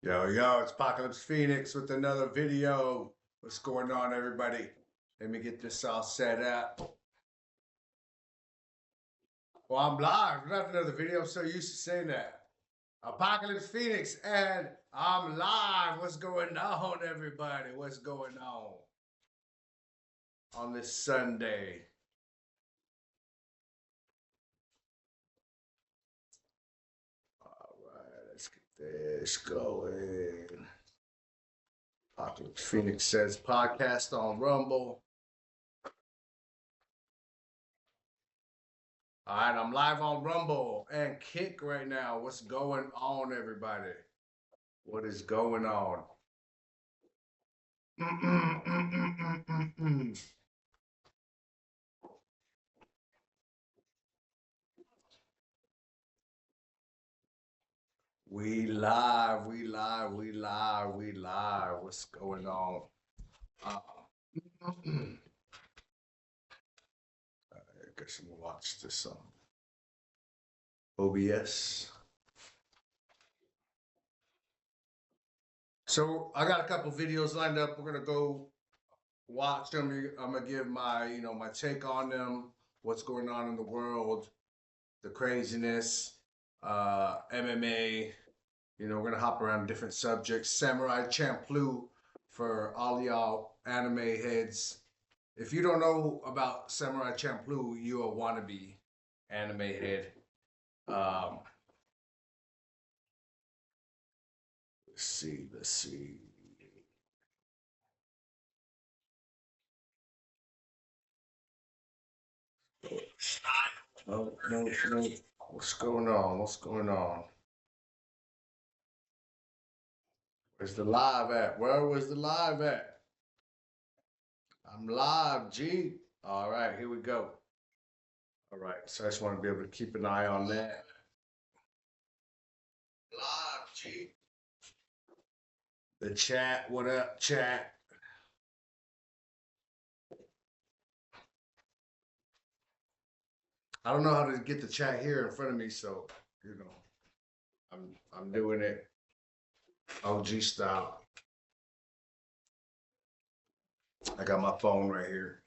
Yo, it's Apocalypse Phoenix with another video. What's going on, everybody? Let me get this all set up. Well, I'm live, not another video. I'm so used to saying that. Apocalypse Phoenix, and I'm live. What's going on, everybody? What's going on this Sunday? All right, let's get this going. Apocalypse Phoenix says podcast on Rumble. All right, I'm live on Rumble and Kick right now. What's going on, everybody? What is going on? We live. What's going on? I guess I'm gonna watch this on OBS. So I got a couple videos lined up. We're gonna go watch them. I'm gonna give my, my take on them. What's going on in the world, the craziness, MMA. We're gonna hop around different subjects. Samurai Champloo for all y'all anime heads. If you don't know about Samurai Champloo, you a wannabe anime head. Let's see. No. What's going on? Where's the live at? Where was the live at? I'm live, G. All right, here we go. All right, so I just want to be able to keep an eye on that. Live, G. The chat, what up, chat? I don't know how to get the chat here in front of me, so I'm doing it OG style. I got my phone right here.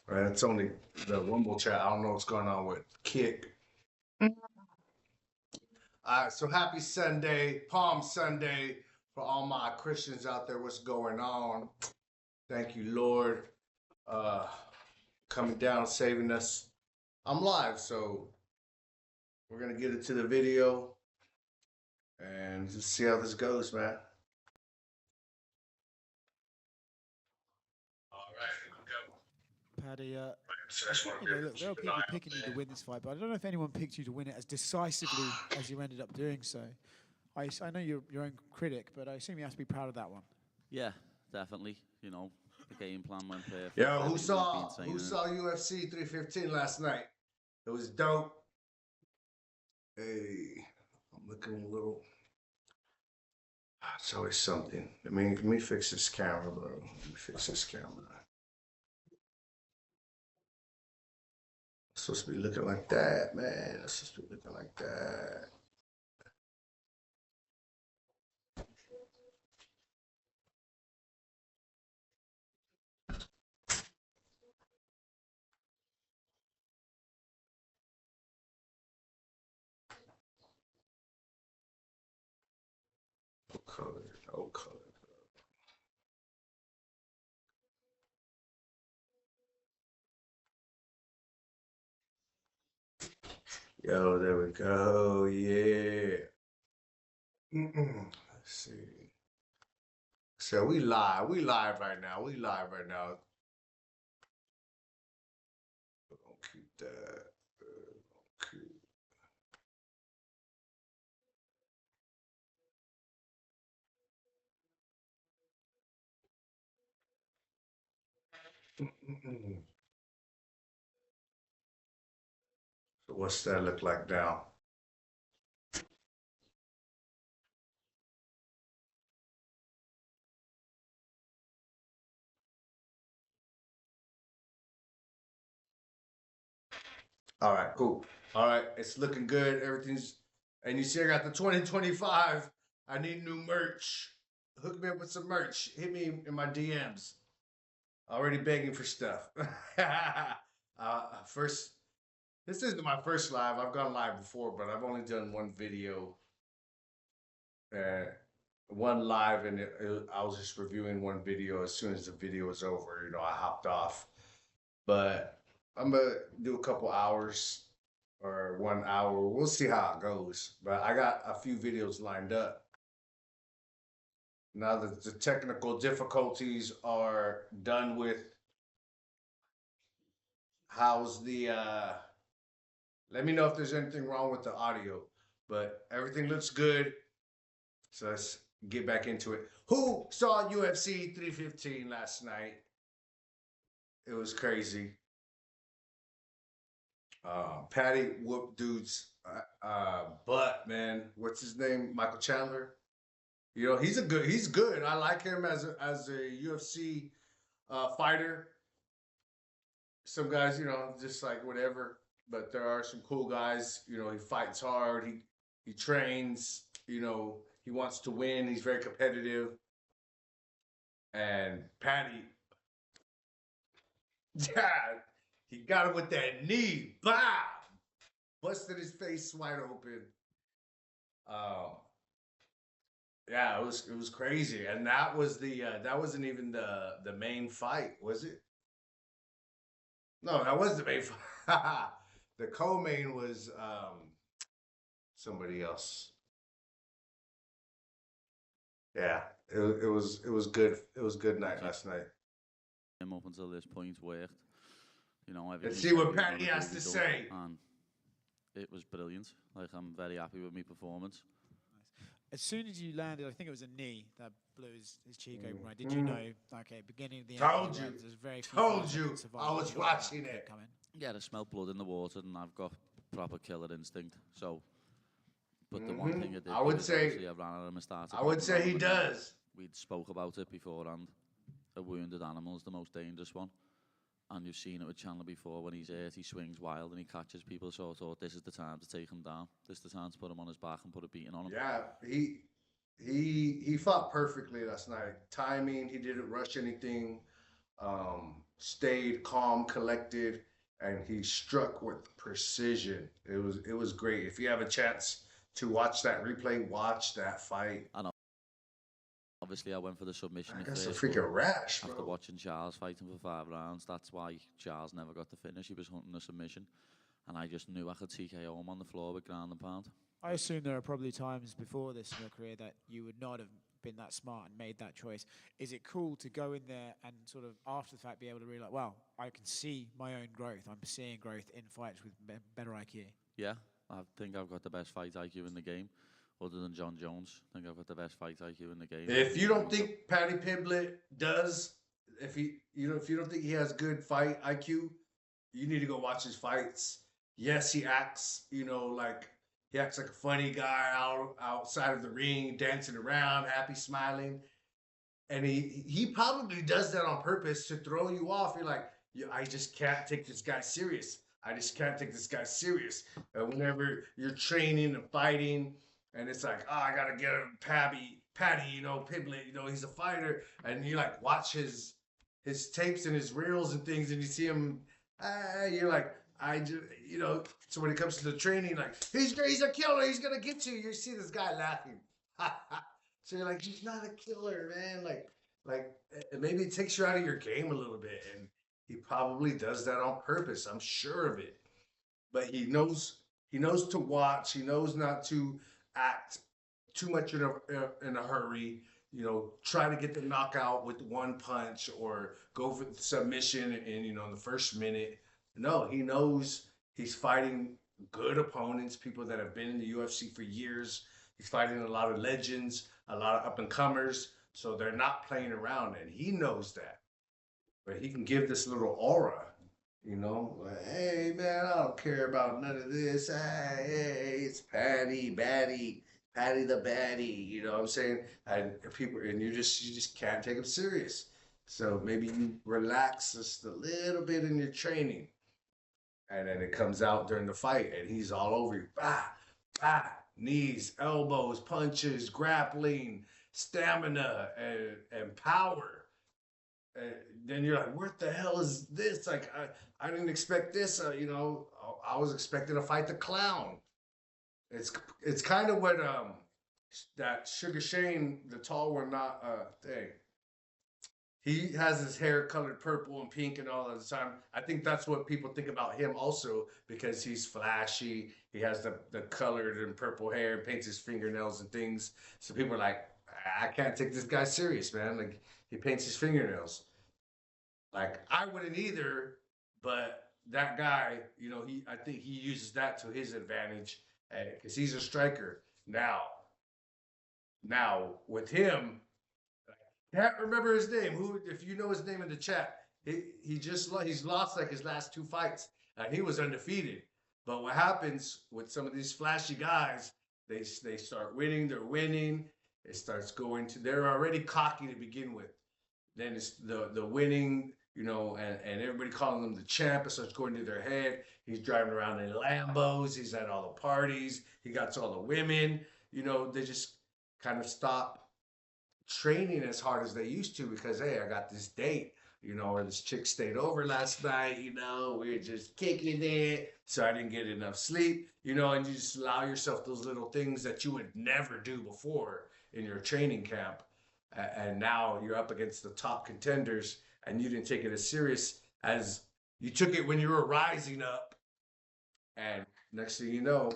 Right, it's only the Rumble chat. I don't know what's going on with Kick. All right, so happy Sunday, Palm Sunday for all my Christians out there. What's going on? Thank you, Lord, coming down, saving us. I'm live, so we're gonna get into the video and just see how this goes, man. All right, here we go. Paddy, look, there are people picking you to win this fight, but I don't know if anyone picked you to win it as decisively as you ended up doing so. I know you're your own critic, but I assume you have to be proud of that one. Yeah, definitely. The game plan went perfect. Yo, who saw UFC 315 last night? It was dope. Hey, I'm looking a little. It's always something. Let me fix this camera, bro. Let me fix this camera. It's supposed to be looking like that, man. It's supposed to be looking like that. No color. Yo, there we go. Yeah. Let's see. So we live. We live right now. We're gonna keep that. So what's that look like now? All right, cool. All right, it's looking good. Everything's And you see I got the 2025. I need new merch. Hook me up with some merch. Hit me in my DMs. Already begging for stuff. First, this isn't my first live. I've gone live before, but I've only done one video. One live, and I was just reviewing one video. As soon as the video was over, I hopped off. But I'm gonna do a couple hours or 1 hour. We'll see how it goes. But I got a few videos lined up. Now that the technical difficulties are done with, how's the let me know if there's anything wrong with the audio. But everything looks good. So let's get back into it. Who saw UFC 315 last night? It was crazy. Patty whooped dude's butt, man. What's his name? Michael Chandler. He's good. I like him as a UFC fighter. Some guys, just like whatever. But there are some cool guys. He fights hard. He trains. He wants to win. He's very competitive. And Patty, yeah, he got him with that knee. Bow! Busted his face wide open. Yeah, it was crazy. And that wasn't even the main fight, was it? No, that was the main fight. The co-main was somebody else. Yeah, it was good. It was a good night last night. Him up until this point worked. Let's see what Patty has to say. And it was brilliant. Like, I'm very happy with my performance. As soon as you landed, I think it was a knee that blew his cheek open. Right? Did you know? Okay, beginning of the Told end. you. There's very few Told you. I was watching it. Yeah, I smelled blood in the water, and I've got proper killer instinct. So, but the one thing I did, I would say, I ran at him and started. I would say he does. We'd spoke about it beforehand. A wounded animal is the most dangerous one. And you've seen it with Chandler before. When he's hurt, he swings wild and he catches people. So I thought, this is the time to take him down. This is the time to put him on his back and put a beating on him. Yeah, he fought perfectly last night. Timing, he didn't rush anything. Stayed calm, collected, and he struck with precision. It was great. If you have a chance to watch that replay, watch that fight. Obviously, I went for the submission. I got a freaking rash, bro. After watching Charles fighting for 5 rounds, that's why Charles never got the finish. He was hunting a submission, and I just knew I could TKO him on the floor with ground and pound. I assume there are probably times before this in your career that you would not have been that smart and made that choice. Is it cool to go in there and sort of after the fact be able to realize, wow, I can see my own growth. I'm seeing growth in fights with better IQ. Yeah, I think I've got the best fight IQ in the game. Other than John Jones, I think I've got the best fight IQ in the game. If you don't think Paddy Pimblett does, if you don't think he has good fight IQ, you need to go watch his fights. Yes, he acts, like he acts like a funny guy outside of the ring, dancing around, happy, smiling, and he probably does that on purpose to throw you off. You're like, I just can't take this guy serious. I just can't take this guy serious. And whenever you're training and fighting. And it's like, oh, I gotta get him, Paddy, Pimblett, he's a fighter. And you like watch his tapes and his reels and things, and you see him, you're like, so when it comes to the training, like, he's a killer, he's gonna get you. You see this guy laughing. So you're like, he's not a killer, man. Like maybe it takes you out of your game a little bit. And he probably does that on purpose. I'm sure of it. But he knows to watch. He knows not to act too much in a hurry, try to get the knockout with one punch or go for the submission in the first minute. No, he knows he's fighting good opponents, people that have been in the UFC for years. He's fighting a lot of legends, a lot of up and comers, so they're not playing around, and he knows that. But he can give this little aura. Like, hey, man, I don't care about none of this. Hey, it's Patty the baddie. You know what I'm saying? And you just can't take him serious. So maybe you relax just a little bit in your training. And then it comes out during the fight, and he's all over you. Bah, bah. knees, elbows, punches, grappling, stamina, and power. And then you're like, what the hell is this? Like, I didn't expect this. I was expecting to fight the clown. It's it's kind of what that Sugar Shane, the tall one, not thing. He has his hair colored purple and pink and all of the time. I think that's what people think about him also because he's flashy. He has the colored and purple hair, paints his fingernails and things. So people are like, I can't take this guy serious, man. Like he paints his fingernails. Like I wouldn't either, but that guy, I think he uses that to his advantage because he's a striker. Now with him, can't remember his name. Who, if you know his name in the chat, he's lost like his last 2 fights, and he was undefeated. But what happens with some of these flashy guys? They start winning. They're winning. It starts going to. They're already cocky to begin with. Then it's the winning, and everybody calling him the champ. It starts going to their head. He's driving around in Lambos. He's at all the parties. He got to all the women. They just kind of stop training as hard as they used to because hey, I got this date, or this chick stayed over last night, we were just kicking it, so I didn't get enough sleep, and you just allow yourself those little things that you would never do before in your training camp, and now you're up against the top contenders, and you didn't take it as serious as you took it when you were rising up, and next thing you know,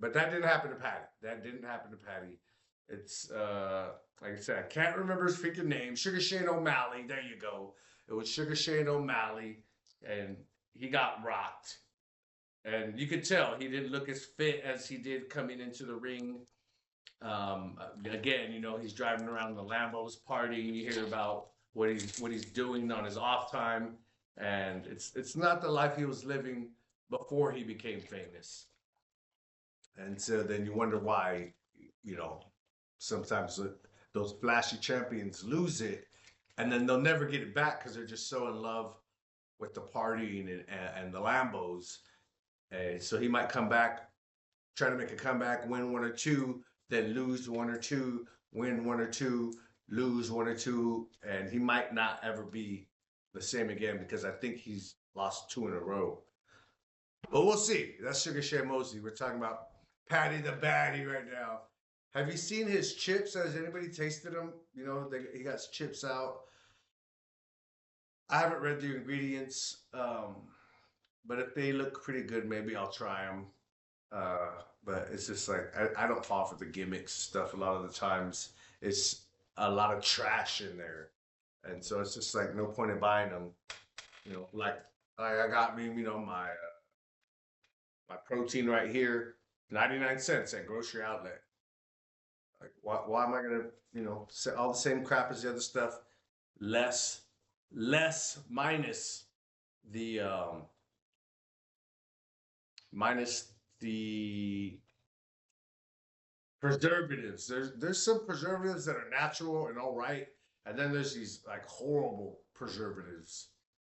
but that didn't happen to Patty. It's like I said, I can't remember his freaking name. Sugar Shane O'Malley. There you go. It was Sugar Shane O'Malley, and he got rocked. And you could tell he didn't look as fit as he did coming into the ring. Again, he's driving around the Lambos partying. You hear about what he's doing on his off time, and it's not the life he was living before he became famous. And so then you wonder why, sometimes those flashy champions lose it, and then they'll never get it back because they're just so in love with the partying and the Lambos. And so he might come back, try to make a comeback, win one or two, then lose one or two, win one or two, lose one or two, and he might not ever be the same again because I think he's lost 2 in a row. But we'll see. That's Sugar Shane Mosley. We're talking about Patty the Baddie right now. Have you seen his chips? Has anybody tasted them? He got chips out. I haven't read the ingredients, but if they look pretty good, maybe I'll try them. But it's just like, I don't fall for the gimmicks stuff a lot of the times. It's a lot of trash in there. And so it's just like no point in buying them. Like I got me, my protein right here, 99 cents at grocery outlet. Like, why am I gonna, say all the same crap as the other stuff, less minus the preservatives. There's some preservatives that are natural and all right, and then there's these like horrible preservatives,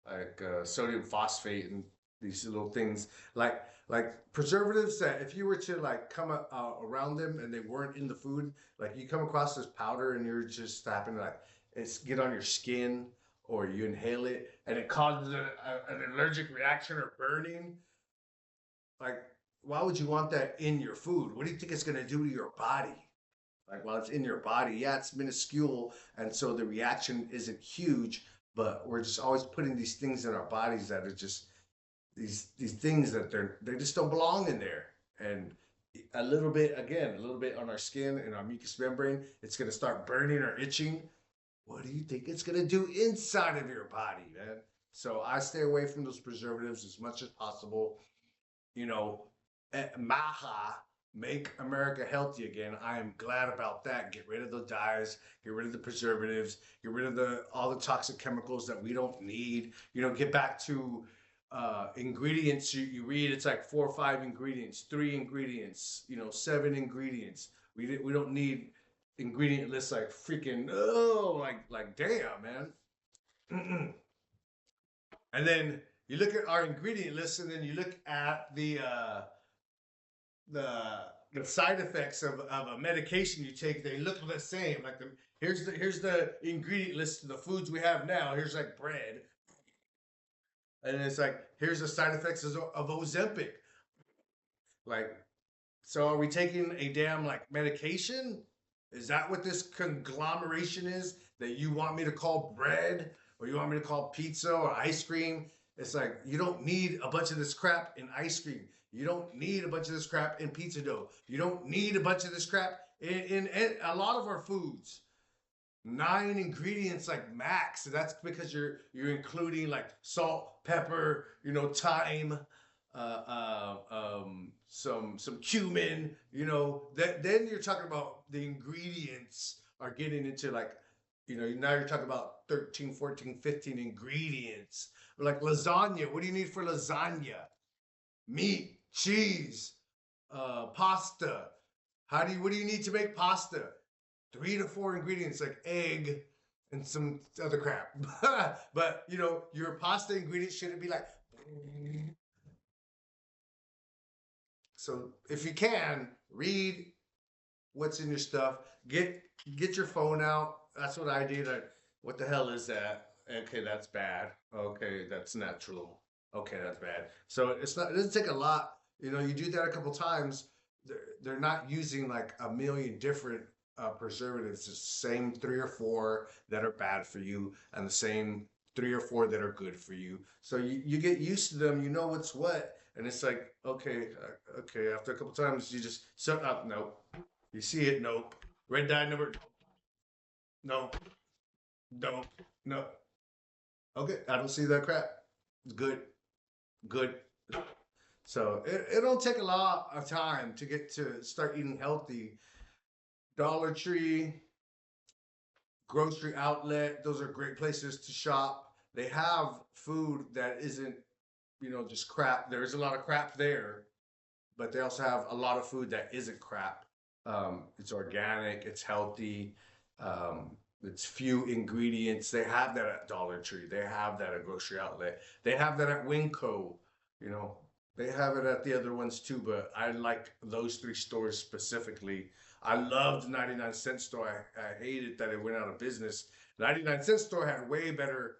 like sodium phosphate and these little things like preservatives that if you were to like come around them and they weren't in the food, like you come across this powder and you're just happening like it's get on your skin or you inhale it and it causes an allergic reaction or burning. Like, why would you want that in your food? What do you think it's going to do to your body? Like, while it's in your body, yeah, it's minuscule, and so the reaction isn't huge, but we're just always putting these things in our bodies that are just these things that they just don't belong in there. And a little bit on our skin and our mucous membrane, it's going to start burning or itching. What do you think it's going to do inside of your body, man? So I stay away from those preservatives as much as possible. Maha, make America healthy again. I am glad about that. Get rid of the dyes, get rid of the preservatives, get rid of all the toxic chemicals that we don't need. Get back to ingredients. You read it's like 4 or 5 ingredients, 3 ingredients, 7 ingredients. We don't need ingredient lists like freaking like damn, man. And then you look at our ingredient list, and then you look at the the side effects of a medication you take, they look the same. Like here's the ingredient list of the foods we have now. Here's like bread, and it's like here's the side effects of Ozempic. Like, so are we taking a damn like medication? Is that what this conglomeration is that you want me to call bread or you want me to call pizza or ice cream? It's like you don't need a bunch of this crap in ice cream. You don't need a bunch of this crap in pizza dough. You don't need a bunch of this crap in a lot of our foods. 9 ingredients like max. So that's because you're including like salt, pepper, thyme, some cumin, then you're talking about the ingredients are getting into like, now you're talking about 13, 14, 15 ingredients. Like lasagna, what do you need for lasagna? Meat, cheese, pasta. What do you need to make pasta? 3 to 4 ingredients, like egg and some other crap. But, your pasta ingredients shouldn't be like. So if you can, read what's in your stuff. Get your phone out. That's what I did. What the hell is that? Okay, that's bad. Okay, that's natural. Okay, that's bad. So it doesn't take a lot. You do that a couple times. They're not using like a million different preservatives. It's the same 3 or 4 that are bad for you, and the same 3 or 4 that are good for you. So you get used to them. You know what's what. And it's like, okay. After a couple times, you just shut up. Nope. You see it. Nope. Red dye number. Nope. Nope. No. Okay. I don't see that crap. Good. So it don't take a lot of time to get to start eating healthy. Dollar Tree, grocery outlet. Those are great places to shop. They have food that isn't, just crap. There's a lot of crap there, but they also have a lot of food that isn't crap. It's organic, it's healthy, it's few ingredients. They have that at Dollar Tree. They have that at grocery outlet. They have that at Winco. They have it at the other ones too, but I like those 3 stores specifically. I loved 99-cent store. I hated that it went out of business. 99-cent store had way better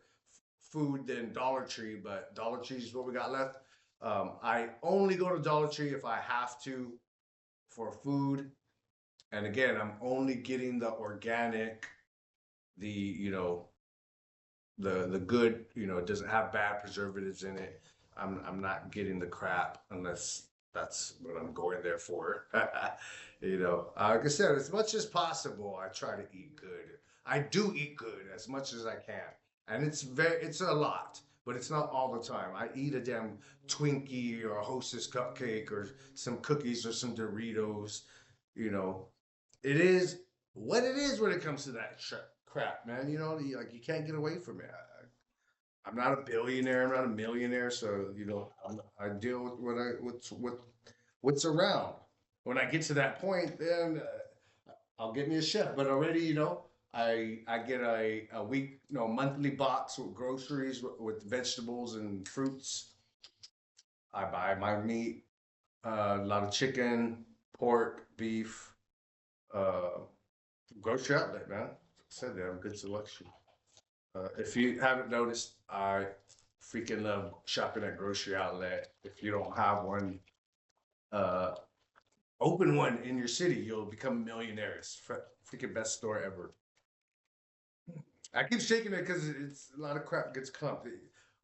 food than Dollar Tree, but Dollar Tree is what we got left. I only go to Dollar Tree if I have to for food. And again, I'm only getting the organic, the good, it doesn't have bad preservatives in it. I'm not getting the crap unless that's what I'm going there for. Like I said, as much as possible, I try to eat good. I do eat good as much as I can. And it's a lot, but it's not all the time. I eat a damn Twinkie or a Hostess cupcake or some cookies or some Doritos. It is what it is when it comes to that crap, man. You can't get away from it. I'm not a billionaire. I'm not a millionaire. So, I deal with what's around. When I get to that point, then I'll get me a chef. But already, I get a week, monthly box with groceries with vegetables and fruits. I buy my meat, a lot of chicken, pork, beef, grocery outlet, man. I said they have a good selection. If you haven't noticed, I freaking love shopping at grocery outlet. If you don't have one, open one in your city. You'll become a millionaire. It's freaking best store ever. I keep shaking it because it's a lot of crap gets clumped.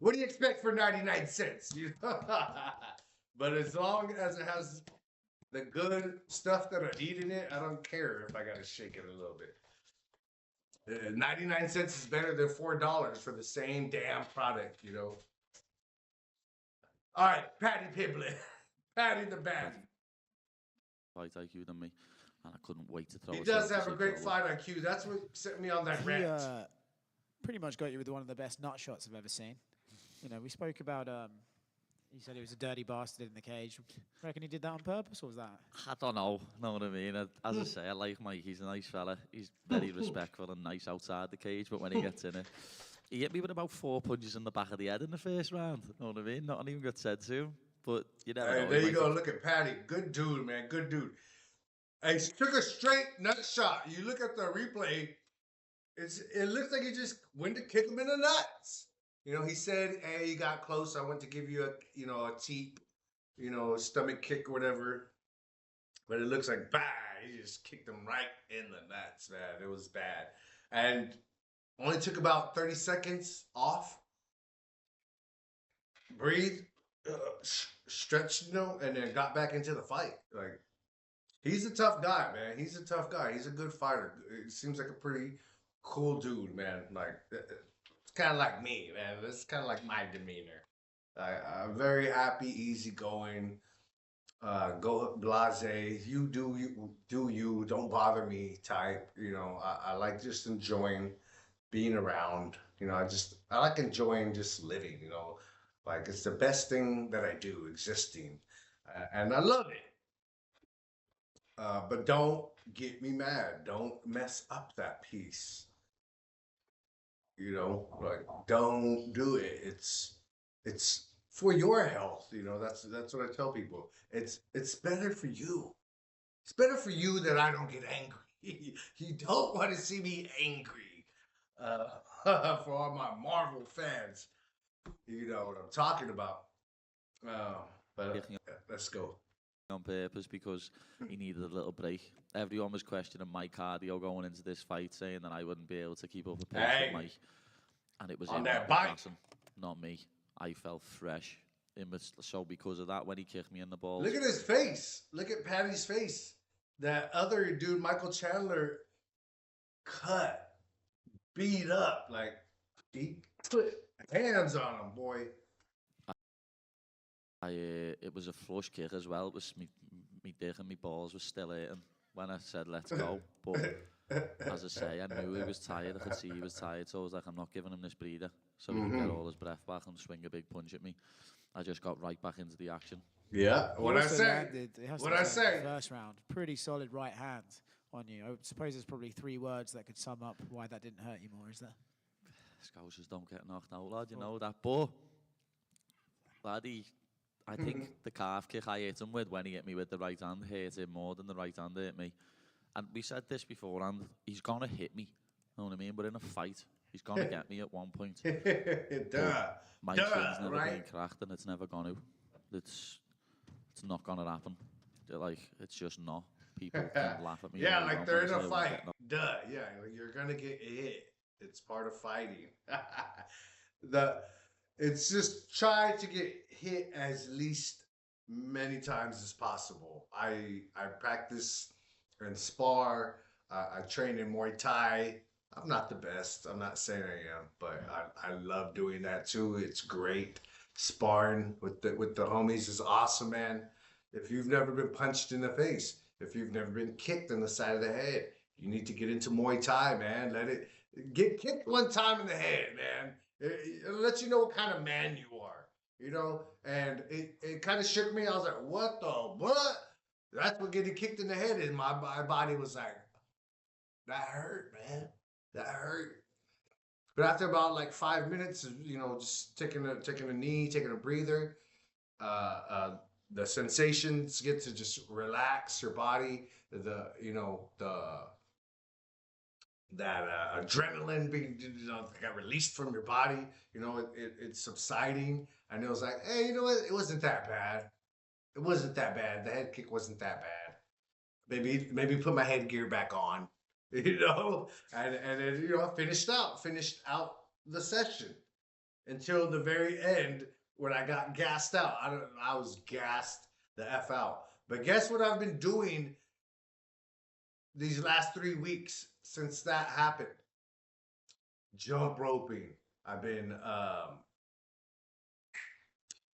What do you expect for 99 cents? But as long as it has the good stuff that I eat in it, I don't care if I got to shake it a little bit. 99 cents is better than $4 for the same damn product, All right, Patty Piblet. Patty the Batty. Fight IQ than me, and I couldn't wait to throw. He does have a great fight IQ. That's what set me on that rant. Pretty much got you with one of the best nut shots I've ever seen. We spoke about. He said he was a dirty bastard in the cage. Reckon he did that on purpose, or was that? I don't know. Know what I mean? As I say, I like Mike. He's a nice fella. He's very respectful and nice outside the cage, but when he gets in it, he hit me with about 4 punches in the back of the head in the first round. Know what I mean? Not even got said to him. But you never know. There you go. Look at Patty. Good dude, man. Good dude. And he took a straight nut shot. You look at the replay, it looks like he just went to kick him in the nuts. You know, he said, "Hey, you got close. I went to give you a teep, stomach kick or whatever." But it looks like, bah, he just kicked him right in the nuts, man. It was bad. And only took about 30 seconds off, breathe, stretched, and then got back into the fight. Like, he's a tough guy, man. He's a tough guy. He's a good fighter. He seems like a pretty cool dude, man. Like, it's kind of like me, man. It's kind of like my demeanor. I'm very happy, easygoing. Go blase. You do you. Don't bother me. Type. I like just enjoying being around. I like enjoying just living. Like it's the best thing that I do, existing, and I love it. But don't get me mad. Don't mess up that piece. Like don't do it. It's for your health. That's what I tell people. It's better for you. It's better for you that I don't get angry. You don't want to see me angry. For all my Marvel fans, you know what I'm talking about. But let's go. On purpose because he needed a little break. Everyone was questioning my cardio going into this fight, saying that I wouldn't be able to keep up a pace with Mike. And it was on him that that bike, not me. I felt fresh. So because of that, when he kicked me in the balls, look at his face. Look at Patty's face. That other dude, Michael Chandler, cut, beat up. Like he put hands on him, boy. it was a flush kick as well. It was me dick and me balls was still hurting when I said let's go. But as I say, I knew he was tired. I could see he was tired, so I was like, I'm not giving him this breather, so he can get all his breath back and swing a big punch at me. I just got right back into the action. Yeah, what I say. What I say. First round, pretty solid right hand on you. I suppose there's probably 3 words that could sum up why that didn't hurt you more. Is there? Scousers don't get knocked out, lad. You know that, but laddie, I think the calf kick I hit him with when he hit me with the right hand hurt him more than the right hand hit me. And we said this beforehand, he's going to hit me, you know what I mean? But in a fight, he's going to get me at one point. My chin's never been cracked and it's never going to. It's not going to happen. It's just not. People can laugh at me. Yeah, like they're in a fight. Yeah, you're going to get hit. It's part of fighting. It's just try to get hit as least many times as possible. I practice and spar. I train in Muay Thai. I'm not the best. I'm not saying I am, but I love doing that too. It's great. Sparring with the homies is awesome, man. If you've never been punched in the face, if you've never been kicked in the side of the head, you need to get into Muay Thai, man. Let it get kicked one time in the head, man. It lets you know what kind of man you are, and it kind of shook me. I was like, what? That's what getting kicked in the head is. My body was like, that hurt, man. That hurt. But after about like 5 minutes, just taking a knee, taking a breather, the sensations get to just relax your body. That adrenaline being got released from your body, it's subsiding, and it was like, hey, you know what? It wasn't that bad. It wasn't that bad. The head kick wasn't that bad. Maybe put my headgear back on, and then I finished out the session until the very end when I got gassed out. I was gassed the F out. But guess what I've been doing these last 3 weeks since that happened? Jump roping. I've been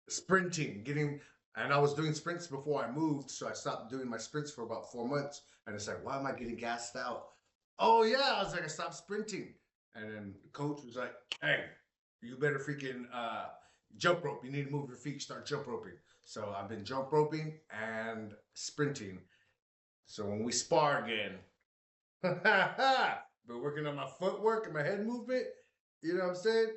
sprinting, and I was doing sprints before I moved, so I stopped doing my sprints for about 4 months. And it's like, why am I getting gassed out? Oh yeah, I was like, I stopped sprinting. And then the coach was like, hey, you better freaking jump rope. You need to move your feet, start jump roping. So I've been jump roping and sprinting. So when we spar again, been working on my footwork and my head movement. You know what I'm saying?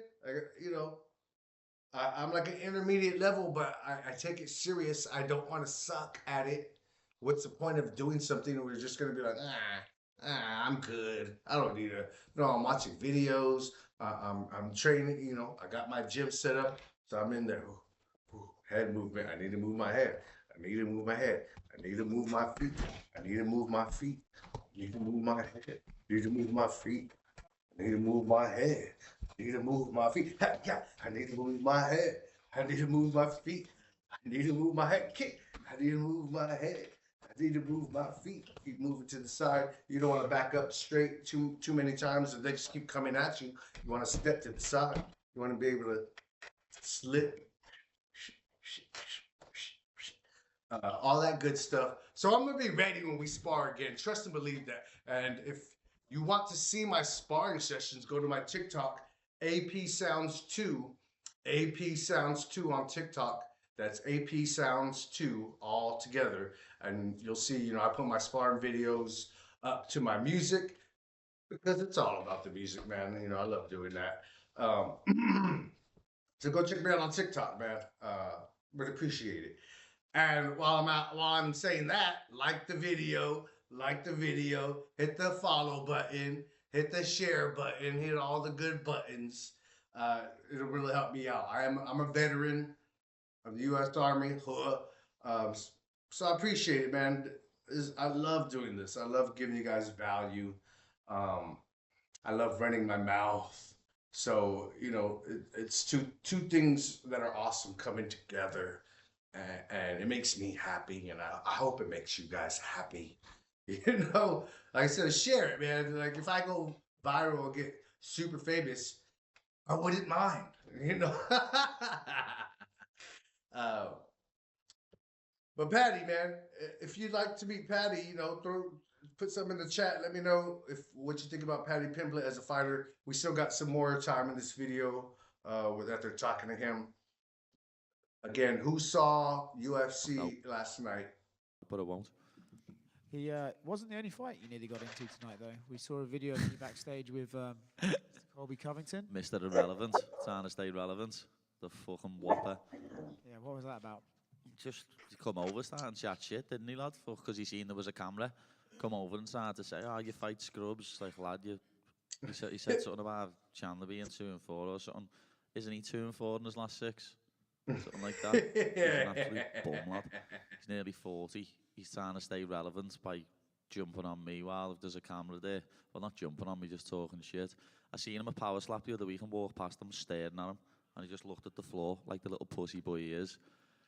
I'm like an intermediate level, but I take it serious. I don't want to suck at it. what's the point of doing something and we're just gonna be like, I'm good. I don't need to. No, I'm watching videos. I'm training. You know, I got my gym set up, so I'm in there. Head movement. I need to move my head. I need to move my head. I need to move my feet. I need to move my feet. I need to move my head. I need to move my feet. I need to move my head. I need to move my feet. Yeah. I need to move my head. I need to move my feet. I need to move my head. Kick. I need to move my head. I need to move my feet. Keep moving to the side. You don't want to back up straight too many times, and they just keep coming at you. You want to step to the side. You want to be able to slip. All that good stuff. So I'm gonna be ready when we spar again. Trust and believe that. And if you want to see my sparring sessions, go to my TikTok, AP Sounds 2, AP Sounds 2 on TikTok. That's AP Sounds 2 all together. And you'll see, you know, I put my sparring videos up to my music because it's all about the music, man. You know, I love doing that. So go check me out on TikTok, man. Would appreciate it. And while I'm saying that, like the video, hit the follow button, hit the share button, hit all the good buttons. It'll really help me out. I'm a veteran of the U.S. Army, so I appreciate it, man. I love doing this. I love giving you guys value. I love running my mouth. So you know, it's two things that are awesome coming together. And it makes me happy, and I hope it makes you guys happy. You know, like I said, share it, man. Like if I go viral or get super famous, I wouldn't mind. You know. uh, but Patty, man, if you'd like to meet Patty, you know, put something in the chat. Let me know what you think about Patty Pimblett as a fighter. We still got some more time in this video that they're talking to him. Again, who saw UFC last night? But it won't. He wasn't the only fight you nearly got into tonight, though. We saw a video of you backstage with Colby Covington. Mr. Irrelevant, trying to stay relevant. The fucking whopper. Yeah, what was that about? Just come over, start and chat shit, didn't he, lad? Because he seen there was a camera. Come over and started to say, "Oh, you fight scrubs." Like, lad, he said something about Chandler being 2-4 or something. Isn't he 2-4 in his last 6? Something like that. He's an absolute bum, lad. He's nearly 40. He's trying to stay relevant by jumping on me while if there's a camera there. Well, not jumping on me, just talking shit. I seen him a power slap the other week and walked past him, staring at him, and he just looked at the floor like the little pussy boy he is.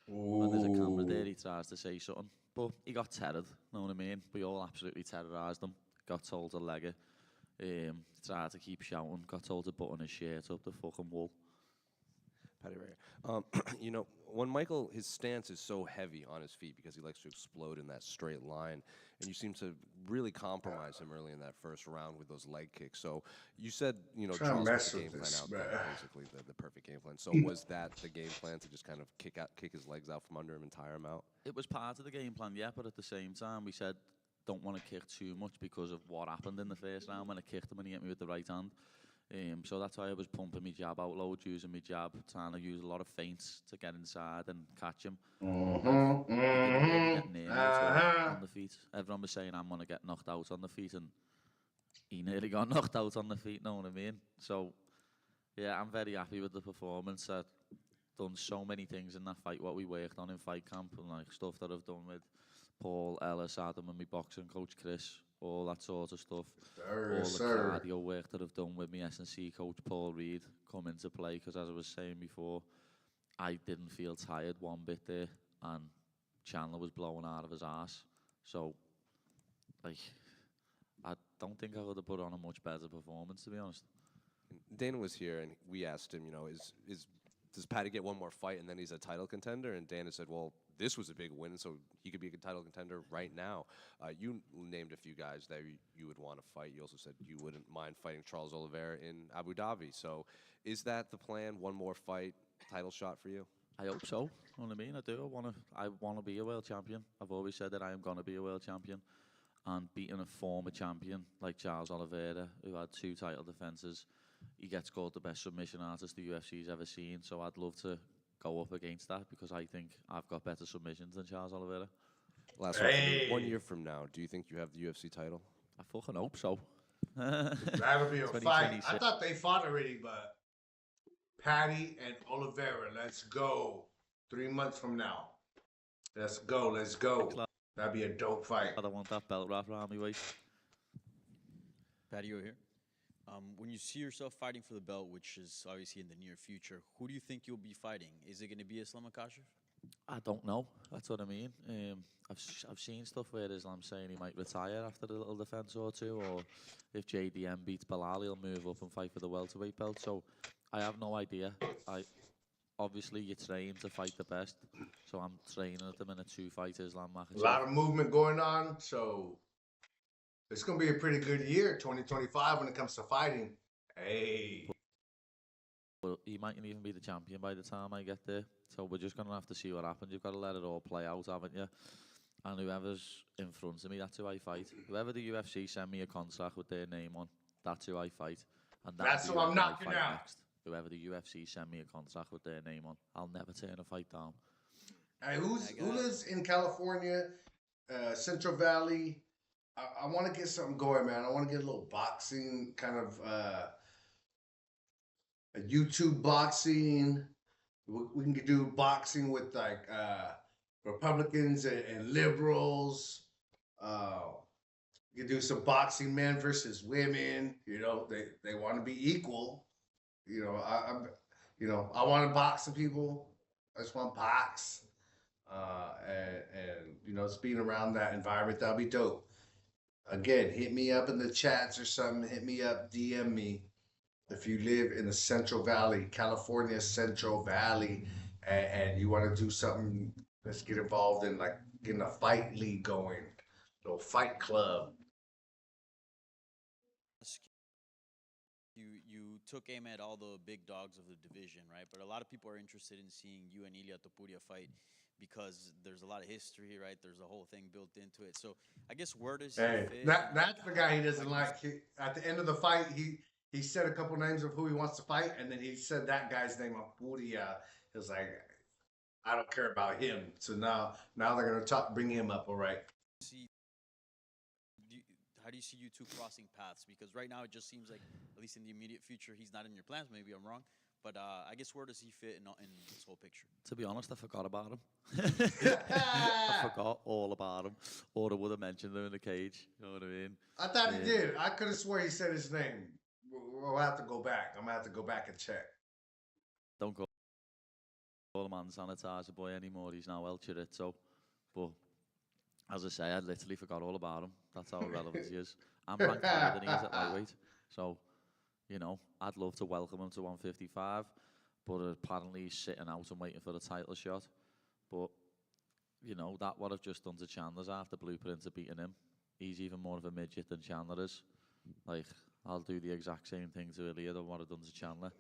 Ooh. When there's a camera there, he tries to say something. But he got terrored, know what I mean? We all absolutely terrorised him. Got told to leg it. Tried to keep shouting. Got told to button his shirt up the fucking wall. Patty Ray. You know, when Michael, his stance is so heavy on his feet because he likes to explode in that straight line, and you seem to really compromise him early in that first round with those leg kicks. So you said, you know, Charles put the game plan out there, basically the perfect game plan. So was that the game plan, to just kind of kick his legs out from under him and tire him out? It was part of the game plan, yeah, but at the same time, we said don't want to kick too much because of what happened in the first round when I kicked him and he hit me with the right hand. So that's why I was pumping my jab out loud, using my jab, trying to use a lot of feints to get inside and catch him. He didn't really get near me on the feet. Everyone was saying I'm going to get knocked out on the feet, and he nearly got knocked out on the feet, know what I mean? So, yeah, I'm very happy with the performance. I've done so many things in that fight, what we worked on in fight camp, and like stuff that I've done with Paul, Ellis, Adam, and my boxing coach, Chris. All that sort of stuff. All the cardio work that I've done with my S&C coach, Paul Reed, come into play, because as I was saying before, I didn't feel tired one bit there, and Chandler was blowing out of his ass. So, like, I don't think I could have put on a much better performance, to be honest. Dana was here, and we asked him, you know, does Patty get one more fight and then he's a title contender? And Dana said, well, this was a big win, so he could be a title contender right now. You named a few guys that you would want to fight. You also said you wouldn't mind fighting Charles Oliveira in Abu Dhabi. So is that the plan? One more fight, title shot for you? I hope so. You know what I mean? I do. I want to be a world champion. I've always said that I am going to be a world champion. And beating a former champion like Charles Oliveira, who had 2 title defences, he gets called the best submission artist the UFC's ever seen. So I'd love to go up against that, because I think I've got better submissions than Charles Oliveira. Last one for me. 1 Hey. year from now, do you think you have the UFC title? I fucking hope so. That'll be a fight. I 2026. thought they fought already, but Patty and Oliveira, let's go. 3 months from now. Let's go. Let's go. That'd be a dope fight. I don't want that belt wrapped around my waist. Patty, you're here. When you see yourself fighting for the belt, which is obviously in the near future, who do you think you'll be fighting? Is it going to be Islam Makhachev? I don't know. That's what I mean. I've seen stuff where Islam saying he might retire after a little defence or two, or if JDM beats Bilal, he'll move up and fight for the welterweight belt. So I have no idea. Obviously you train to fight the best, so I'm training at the minute to fight Islam A Makhachev. lot of movement going on, so it's gonna be a pretty good year, 2025, when it comes to fighting. Hey, But he mightn't even be the champion by the time I get there. So we're just gonna have to see what happens. You've got to let it all play out, haven't you? And whoever's in front of me, that's who I fight. Whoever the UFC send me a contract with their name on, that's who I fight. And That's be who I'm whoever I knocking fight out. next. Whoever the UFC send me a contract with their name on, I'll never turn a fight down. hey, who lives in California, Central Valley? I want to get something going, man. I want to get a little boxing kind of a YouTube boxing. We can do boxing with like Republicans and liberals. You can do some boxing, men versus women. You know, they want to be equal. You know, I want to box some people. I just want to box. And you know, just being around that environment, that'll be dope. Again, hit me up in the chats or something. Hit me up, DM me if you live in the Central Valley, California Central Valley, and you want to do something. Let's get involved in like getting a fight league going, little fight club. You took aim at all the big dogs of the division, right? But a lot of people are interested in seeing you and Ilia Topuria fight because there's a lot of history, right? There's a whole thing built into it. So I guess where does he Hey, fit? that's the guy he doesn't like. At the end of the fight, he said a couple names of who he wants to fight, and then he said that guy's name on Puria. It was like, I don't care about him. So now they're gonna bring him up. All right. How do you see you two crossing paths? Because right now it just seems like, at least in the immediate future, he's not in your plans. Maybe I'm wrong. But I guess where does he fit in this whole picture? To be honest, I forgot about him. I forgot all about him. Or I would have mentioned him in the cage. You know what I mean? I thought he did. I could have swore he said his name. We'll have to go back. I'm gonna have to go back and check. Don't call him unsanitizer boy anymore. He's now El Chorizo. But as I say, I literally forgot all about him. That's how relevant he is. I'm ranked higher than he is at lightweight. So, you know, I'd love to welcome him to 155. But apparently he's sitting out and waiting for the title shot. But, you know, that what I've just done to Chandler's after blueprint to beating him. He's even more of a midget than Chandler is. Like, I'll do the exact same thing to Ilya than what I've done to Chandler.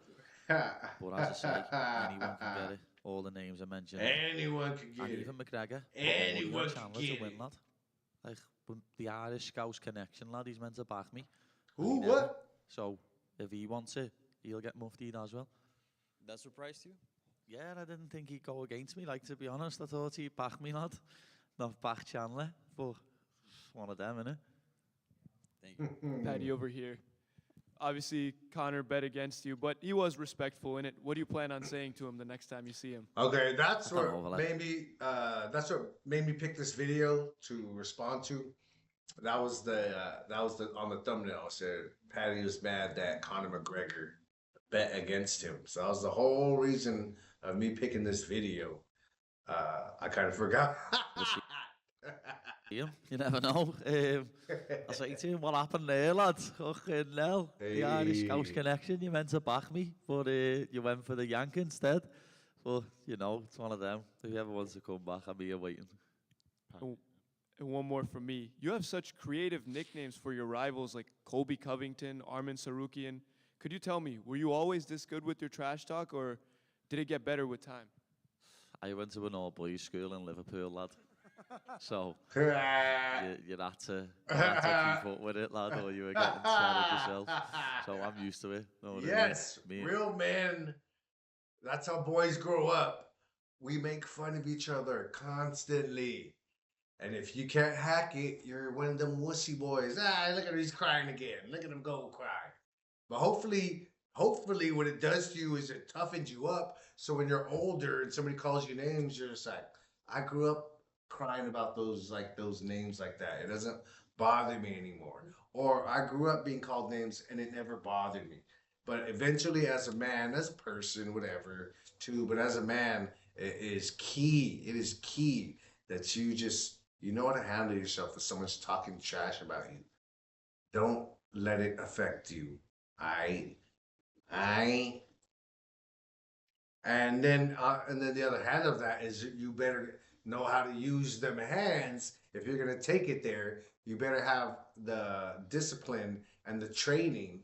But as I say, anyone can get it. All the names I mentioned. Anyone can get and it. even McGregor. Anyone can Chandler get to win, it. lad. Like, the Irish Scouse connection, lad, he's meant to back me. Who? He never. What? So, if he wants it, he'll get muftied as well. That surprised you? Yeah, and I didn't think he'd go against me. Like, to be honest, I thought he'd back me, lad. Not back Chandler, but one of them, innit? Thank you. Patty over here. Obviously, Connor bet against you, but he was respectful in it. What do you plan on saying to him the next time you see him? Okay, that's I don't know, what like- that's what made me pick this video to respond to. That was the on the thumbnail. It said Patty was mad that Conor McGregor bet against him. So that was the whole reason of me picking this video. I kind of forgot. You never know. I say to him, what happened there, lad? Fucking hell. The Irish Scouse Hey. connection, you meant to back me, but you went for the Yank instead. But, you know, it's one of them. If you ever wants to come back, I'll be here waiting. And one more from me. You have such creative nicknames for your rivals like Colby Covington, Armin Sarukian. Could you tell me, were you always this good with your trash talk, or did it get better with time? I went to an all-boys school in Liverpool, lad. So you'd have to keep up with it, lad, or you were getting swallowed yourself. So I'm used to it. Know what I mean? Yes, Me- real men. That's how boys grow up. We make fun of each other constantly. And if you can't hack it, you're one of them wussy boys. Look at him, he's crying again. Look at him go cry. But hopefully, what it does to you is it toughens you up. So when you're older and somebody calls you names, you're just like, I grew up crying about those names like that. It doesn't bother me anymore. Or I grew up being called names and it never bothered me. But eventually, as a man, as a person, whatever, too. But as a man, it is key. It is key that you know how to handle yourself if someone's talking trash about you. Don't let it affect you. I and then the other hand of that is you better know how to use them hands. If you're gonna take it there, you better have the discipline and the training.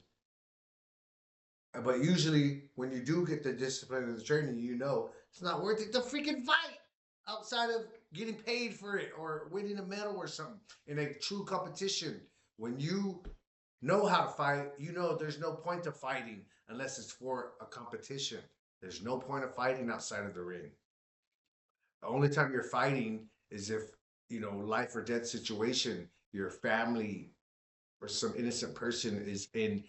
But usually, when you do get the discipline and the training, you know it's not worth it to freaking fight outside of getting paid for it or winning a medal or something in a true competition. When you know how to fight, you know there's no point to fighting unless it's for a competition. There's no point of fighting outside of the ring. The only time you're fighting is if, life or death situation, your family or some innocent person is in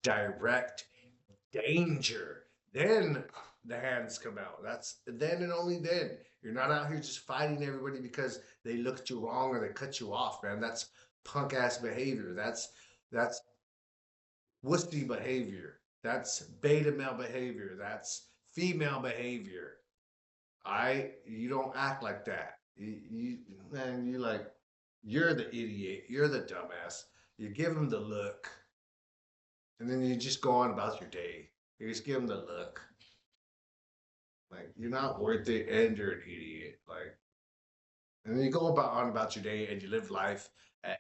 direct danger. Then the hands come out. That's then and only then. You're not out here just fighting everybody because they looked at you wrong or they cut you off, man. That's punk ass behavior. That's wussy behavior. That's beta male behavior. That's female behavior. You don't act like that. Man, you're the idiot. You're the dumbass. You give them the look, and then you just go on about your day. You just give them the look. Like you're not worth it, and you're an idiot. Like, and then you go on about your day, and you live life,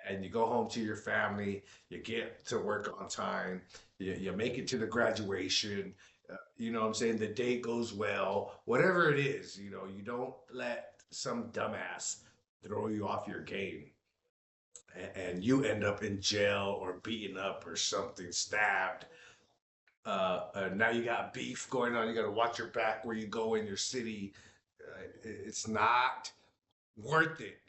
and you go home to your family. You get to work on time. You make it to the graduation. You know what I'm saying? The date goes well. Whatever it is, you don't let some dumbass throw you off your game, and you end up in jail or beaten up or something, stabbed. Now you got beef going on. You got to watch your back where you go in your city. It's not worth it.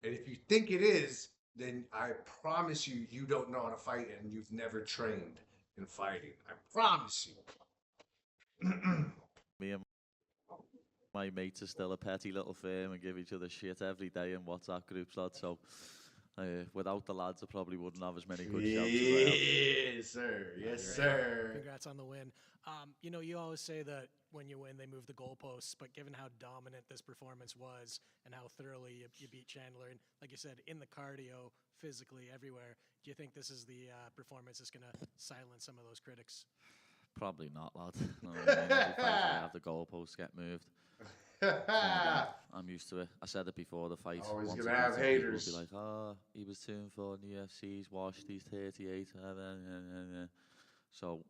And if you think it is, then I promise you, you don't know how to fight and you've never trained in fighting. I promise you. Me and my mates are still a petty little firm and give each other shit every day in WhatsApp groups, lads. So without the lads, I probably wouldn't have as many good shouts as I have. Yes, sir. Yes, sir. Congrats on the win. You always say that when you win, they move the goalposts, but given how dominant this performance was and how thoroughly you beat Chandler, and like you said, in the cardio, physically, everywhere, do you think this is the performance that's going to silence some of those critics? Probably not, lad. No, I mean, every fight I have, the goalposts get moved. I'm used to it. I said it before the fight. Always Once gonna I have beat him, people haters. will be like, oh, he was 2-4 in the UFC, he's washed, he's 38. So,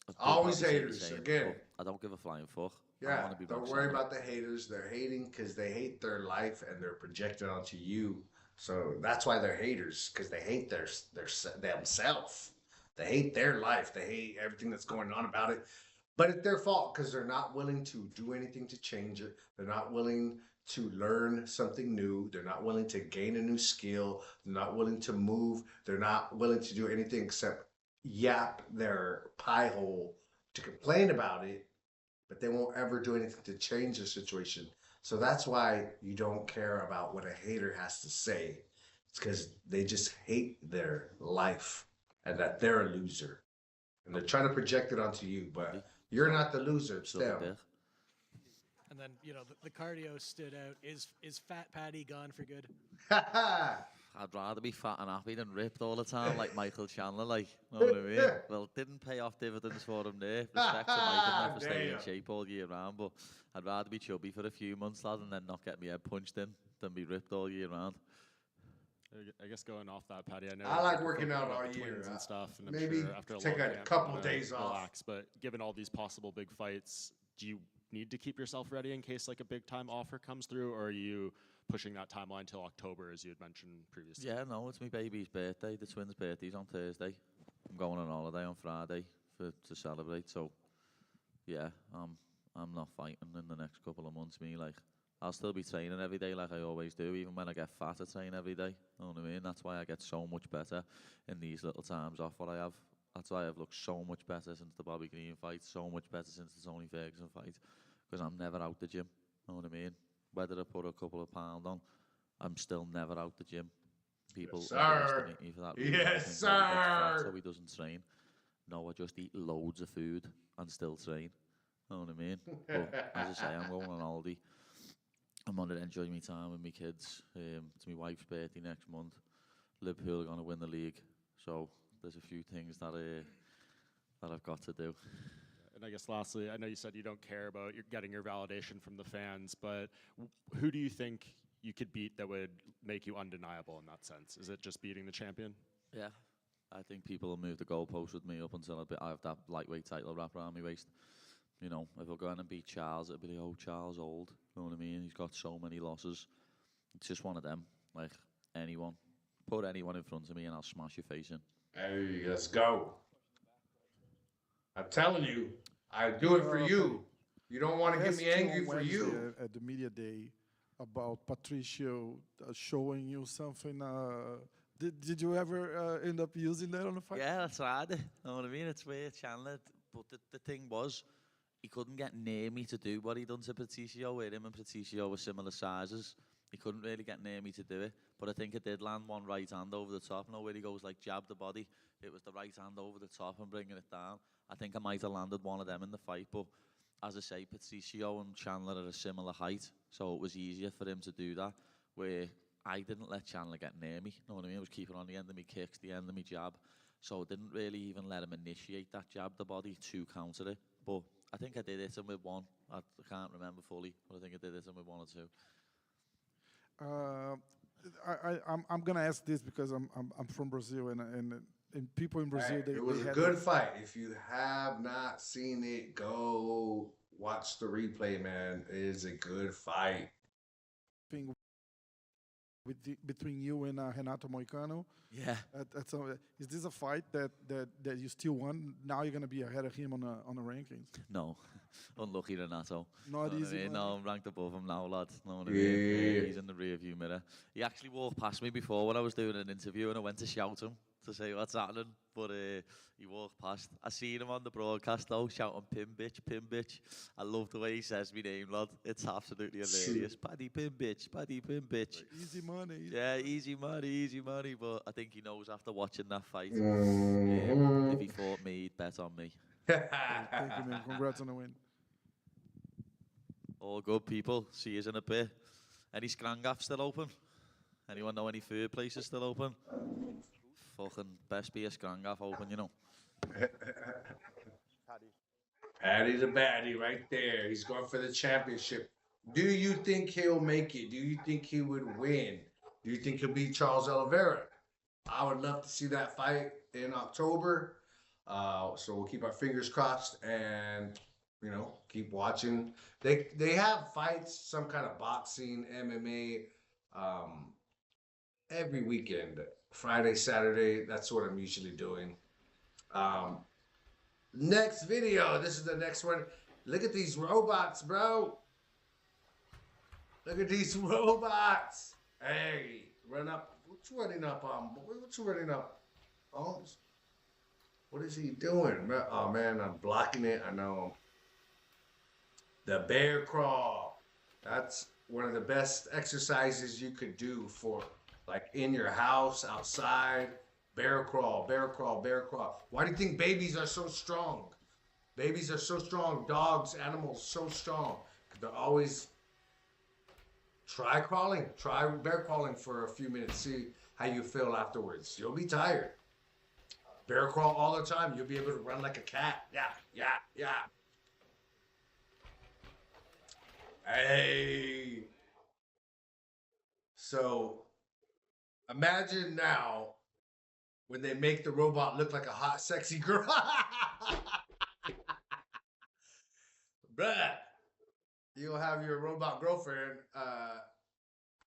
I've Always probably said the haters, same, again. but I don't give a flying fuck. I Yeah, want to be don't back worry seven. about the haters. They're hating because they hate their life and they're projecting onto you. So that's why they're haters, because they hate their themselves. They hate their life. They hate everything that's going on about it. But it's their fault because they're not willing to do anything to change it. They're not willing to learn something new. They're not willing to gain a new skill. They're not willing to move. They're not willing to do anything except yap their pie hole to complain about it, but they won't ever do anything to change the situation. So that's why you don't care about what a hater has to say. It's because they just hate their life and that they're a loser. And they're trying to project it onto you, but you're not the loser, it's So, them. yeah. And then, the cardio stood out. Is Fat Patty gone for good? I'd rather be fat and happy than ripped all the time like Michael Chandler, like, know what I mean? Well, it didn't pay off dividends for him there. Respect to Mike and that for staying in Damn. shape all year round, but I'd rather be chubby for a few months, lad, and then not get my head punched in than be ripped all year round. I guess going off that, Patty, I know I like you're working focusing out on all the year. twins and stuff, and I'm Maybe sure after a take long a camp, couple you wanna days off. relax. But given all these possible big fights, do you need to keep yourself ready in case like a big time offer comes through, or are you pushing that timeline till October as you had mentioned previously? Yeah, no, it's my baby's birthday. The twins' birthday's on Thursday. I'm going on holiday on Friday to celebrate. So, yeah, I'm not fighting in the next couple of months. Me, like, I'll still be training every day like I always do. Even when I get fat, I train every day. You know what I mean? That's why I get so much better in these little times off what I have. That's why I've looked so much better since the Bobby Green fight, so much better since the Tony Ferguson fight, because I'm never out the gym. You know what I mean? Whether I put a couple of pounds on, I'm still never out the gym. People underestimate me for that reason. Yes, They think, "Oh, he gets fat, sir. so he doesn't train." No, I just eat loads of food and still train. You know what I mean? But as I say, I'm going on holiday. I'm going to enjoy my time with my kids. It's my wife's birthday next month. Liverpool are going to win the league. So there's a few things that I've got to do. And I guess lastly, I know you said you don't care about getting your validation from the fans, but who do you think you could beat that would make you undeniable in that sense? Is it just beating the champion? Yeah. I think people will move the goalpost with me up until I have that lightweight title wrapped around my waist. You know, if I go in and beat Charles, it'll be like, oh, Charles old. You know what I mean? He's got so many losses. It's just one of them. Like, anyone. Put anyone in front of me and I'll smash your face in. Hey, let's go. I'm telling you, I do it for you. You don't want to get me angry for you. At the media day about Patricio showing you something. Did you ever end up using that on the fight? Yeah, I tried it. You know what I mean? It's weird, Chandler. But the thing was, he couldn't get near me to do what he done to Patricio, where him and Patricio were similar sizes. He couldn't really get near me to do it. But I think I did land one right hand over the top. Where he goes like jab the body. It was the right hand over the top and bringing it down. I think I might have landed one of them in the fight. But as I say, Patricio and Chandler are a similar height. So it was easier for him to do that. Where I didn't let Chandler get near me. You know what I mean? I was keeping on the end of my kicks, the end of my jab. So I didn't really even let him initiate that jab the body to counter it. But I think I did hit him with one. I can't remember fully, but I think I did hit him with one or two. I'm gonna ask this because I'm from Brazil and people in Brazil It was a good fight. If you have not seen it, go watch the replay, man. It is a good fight. thing between you and Renato Moicano. Yeah. Is this a fight that you still won? Now you're gonna be ahead of him on the rankings. No. Unlucky Renato. Not know easy. I mean? No, I'm ranked above him now, lad. Know what I Yeah. mean? He's in the rear view mirror. He actually walked past me before when I was doing an interview and I went to shout him to say what's happening. But he walked past. I seen him on the broadcast though, shouting pin bitch, pin bitch. I love the way he says my name, lad. It's absolutely hilarious. Paddy pin bitch, Paddy pin bitch. Easy money. Yeah, easy money. But I think he knows after watching that fight, if he fought me, he'd bet on me. Thank you, man. Congrats on the win. All good, people. See you in a bit. Any Scrangaff still open? Anyone know any food places still open? Fucking best be a Scrangaff open, you know. Paddy the baddie right there. He's going for the championship. Do you think he'll make it? Do you think he would win? Do you think he'll beat Charles Oliveira? I would love to see that fight in October. So we'll keep our fingers crossed and, you know, keep watching. They have fights, some kind of boxing, MMA, every weekend. Friday, Saturday, that's what I'm usually doing. Next video, this is the next one. Look at these robots, bro. Look at these robots. Hey, run up. What you running up on? What you running up? Holmes? What is he doing? Oh, man, I'm blocking it. I know. The bear crawl. That's one of the best exercises you could do for, like, in your house, outside. Bear crawl, bear crawl, bear crawl. Why do you think babies are so strong? Babies are so strong. Dogs, animals, so strong. Because they're always... Try crawling. Try bear crawling for a few minutes. See how you feel afterwards. You'll be tired. Bear crawl all the time. You'll be able to run like a cat. Yeah. Hey. So, imagine now when they make the robot look like a hot, sexy girl. Bruh. You'll have your robot girlfriend.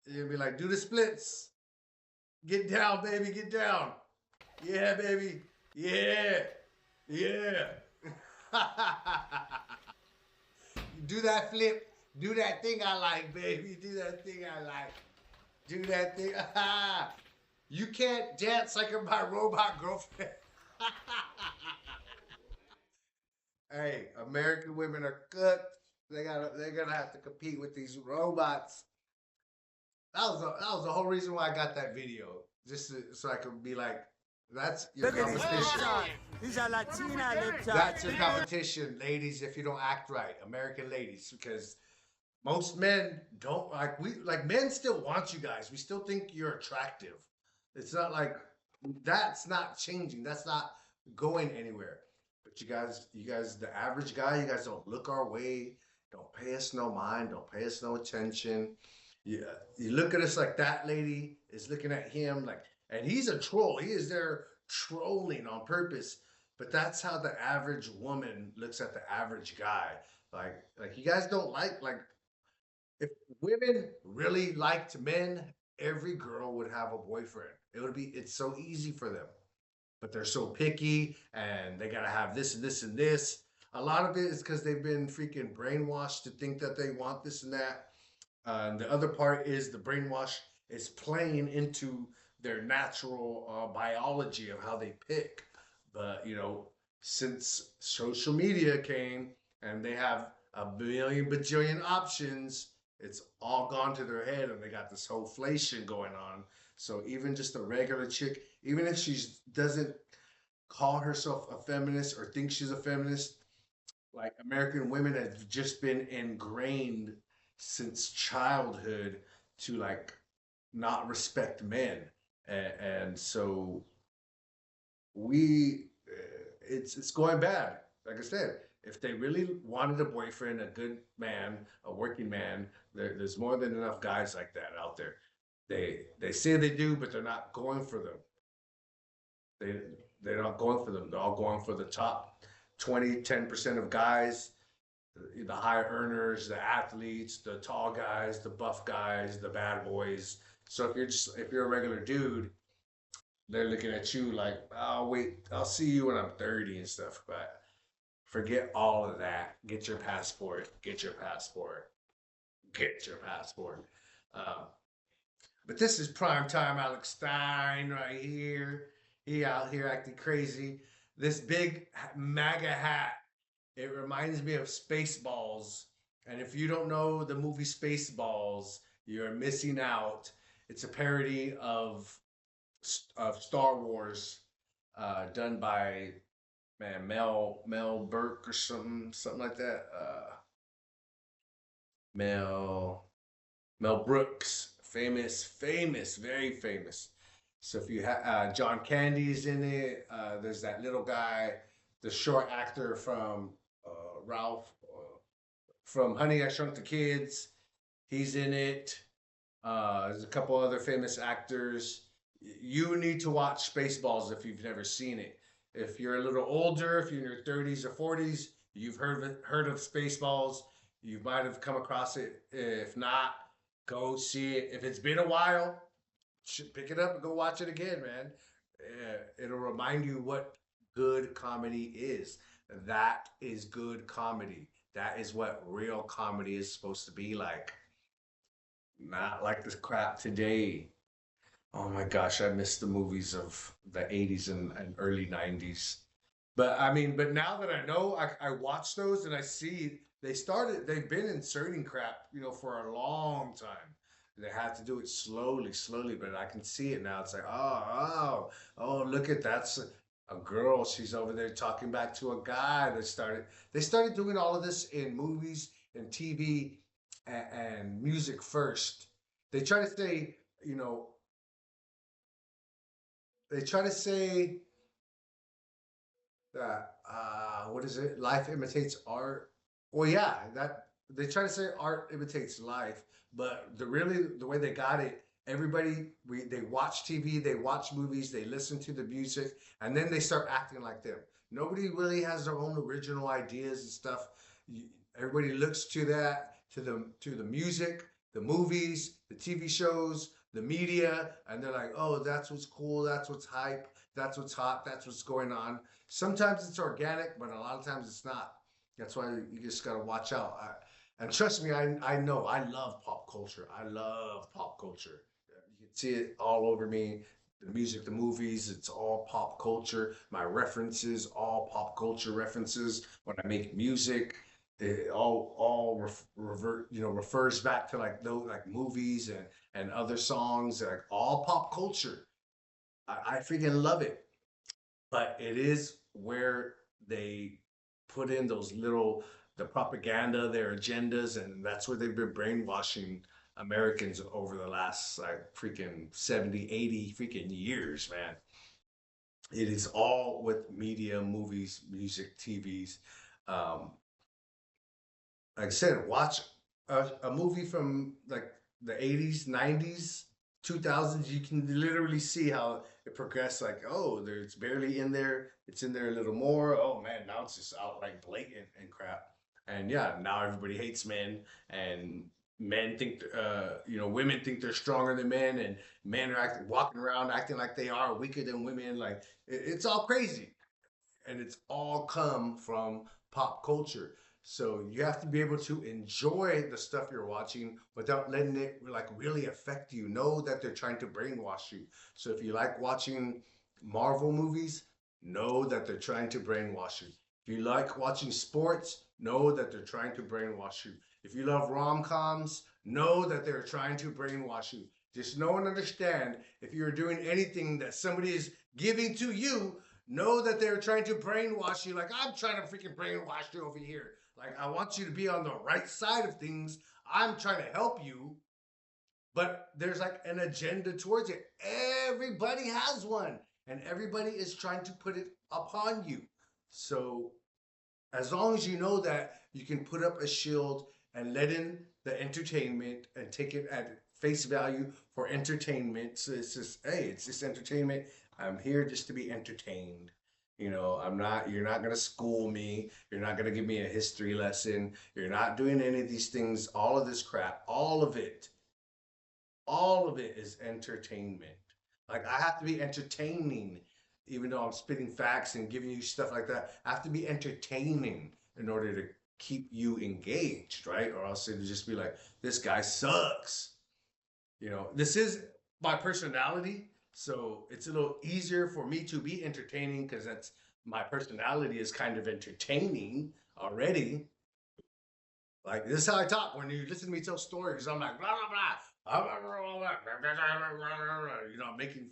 You'll be like, do the splits. Get down, baby, get down. Yeah, baby. Yeah. Do that flip. Do that thing I like, baby. Do that thing I like. Do that thing. You can't dance like my robot girlfriend. Hey, American women are cooked. They're gonna have to compete with these robots. That was the whole reason why I got that video. So I could be like, that's your competition. These are Latina lip That's your competition, ladies, if you don't act right. American ladies, because most men don't like men still want you guys. We still think you're attractive. It's not like that's not changing. That's not going anywhere. But you guys, the average guy, you guys don't look our way. Don't pay us no mind. Don't pay us no attention. You look at us like that lady is looking at him like, and he's a troll. He is there trolling on purpose. But that's how the average woman looks at the average guy. Like you guys don't like if women really liked men, every girl would have a boyfriend. It's so easy for them. But they're so picky and they gotta have this and this and this. A lot of it is because they've been freaking brainwashed to think that they want this and that. And the other part is the brainwash is playing into their natural biology of how they pick. But since social media came and they have a billion bajillion options, it's all gone to their head and they got this whole inflation going on. So even just a regular chick, even if she doesn't call herself a feminist or think she's a feminist, like American women have just been ingrained since childhood to like not respect men. And so it's going bad. Like I said, if they really wanted a boyfriend, a good man, a working man, there's more than enough guys like that out there. They say they do, but they're not going for them. They're not going for them. They're all going for the top 10% of guys, the high earners, the athletes, the tall guys, the buff guys, the bad boys. So if you're a regular dude, they're looking at you like, oh wait, I'll see you when I'm 30 and stuff. But forget all of that. Get your passport. Get your passport. Get your passport. But this is prime time Alex Stein right here. He out here acting crazy. This big MAGA hat, it reminds me of Spaceballs. And if you don't know the movie Spaceballs, you're missing out. It's a parody of Star Wars, done by Mel Burke or something like that. Mel Brooks, famous, very famous. So if you have John Candy's in it, there's that little guy, the short actor from Ralph from Honey I Shrunk the Kids. He's in it. There's a couple other famous actors. You need to watch Spaceballs if you've never seen it. If you're a little older, if you're in your 30s or 40s, you've heard of Spaceballs. You might have come across it. If not, go see it. If it's been a while, pick it up and go watch it again, man. It'll remind you what good comedy is. That is good comedy. That is what real comedy is supposed to be like. Not like this crap today. Oh my gosh, I miss the movies of the 80s and early 90s. But now that I know, I watch those and I see they've been inserting crap, for a long time. They have to do it slowly, but I can see it now. It's like, oh, look at that's a girl. She's over there talking back to a guy. They started doing all of this in movies and TV and music first. They try to say, they try to say that what is it? Life imitates art. Well, yeah, that they try to say art imitates life, but the way they got it, they watch TV, they watch movies, they listen to the music, and then they start acting like them. Nobody really has their own original ideas and stuff. Everybody looks to the music, the movies, the TV shows, the media, and they're like, oh, that's what's cool, that's what's hype, that's what's hot, that's what's going on. Sometimes it's organic, but a lot of times it's not. That's why you just gotta watch out. And trust me, I know I love pop culture. I love pop culture. You can see it all over me. The music, the movies, it's all pop culture. My references, all pop culture references. When I make music, it all revert, refers back to like those like movies and other songs, like all pop culture. I freaking love it. But it is where they put in those little the propaganda, their agendas, and that's where they've been brainwashing Americans over the last like freaking 70, 80 freaking years, man. It is all with media, movies, music, TVs. Um, like I said, watch a movie from like the 80s, 90s, 2000s. You can literally see how it progressed. Like, oh, it's barely in there. It's in there a little more. Oh man, now it's just out like blatant and crap. And yeah, now everybody hates men, and men think, women think they're stronger than men, and men are walking around acting like they are weaker than women. Like, it's all crazy, and it's all come from pop culture. So you have to be able to enjoy the stuff you're watching without letting it like really affect you. Know that they're trying to brainwash you. So if you like watching Marvel movies, know that they're trying to brainwash you. If you like watching sports, know that they're trying to brainwash you. If you love rom-coms, know that they're trying to brainwash you. Just know and understand, if you're doing anything that somebody is giving to you, know that they're trying to brainwash you. Like, I'm trying to freaking brainwash you over here. Like, I want you to be on the right side of things. I'm trying to help you, but there's like an agenda towards it. Everybody has one, and everybody is trying to put it upon you. So as long as you know that you can put up a shield and let in the entertainment and take it at face value for entertainment. So it's just, hey, it's just entertainment. I'm here just to be entertained. You're not going to school me. You're not going to give me a history lesson. You're not doing any of these things, all of this crap, all of it is entertainment. Like, I have to be entertaining, even though I'm spitting facts and giving you stuff like that. I have to be entertaining in order to keep you engaged, right? Or else it'll just be like, this guy sucks. This is my personality. So it's a little easier for me to be entertaining because that's my personality is kind of entertaining already. Like, this is how I talk when you listen to me tell stories. I'm like blah blah blah, making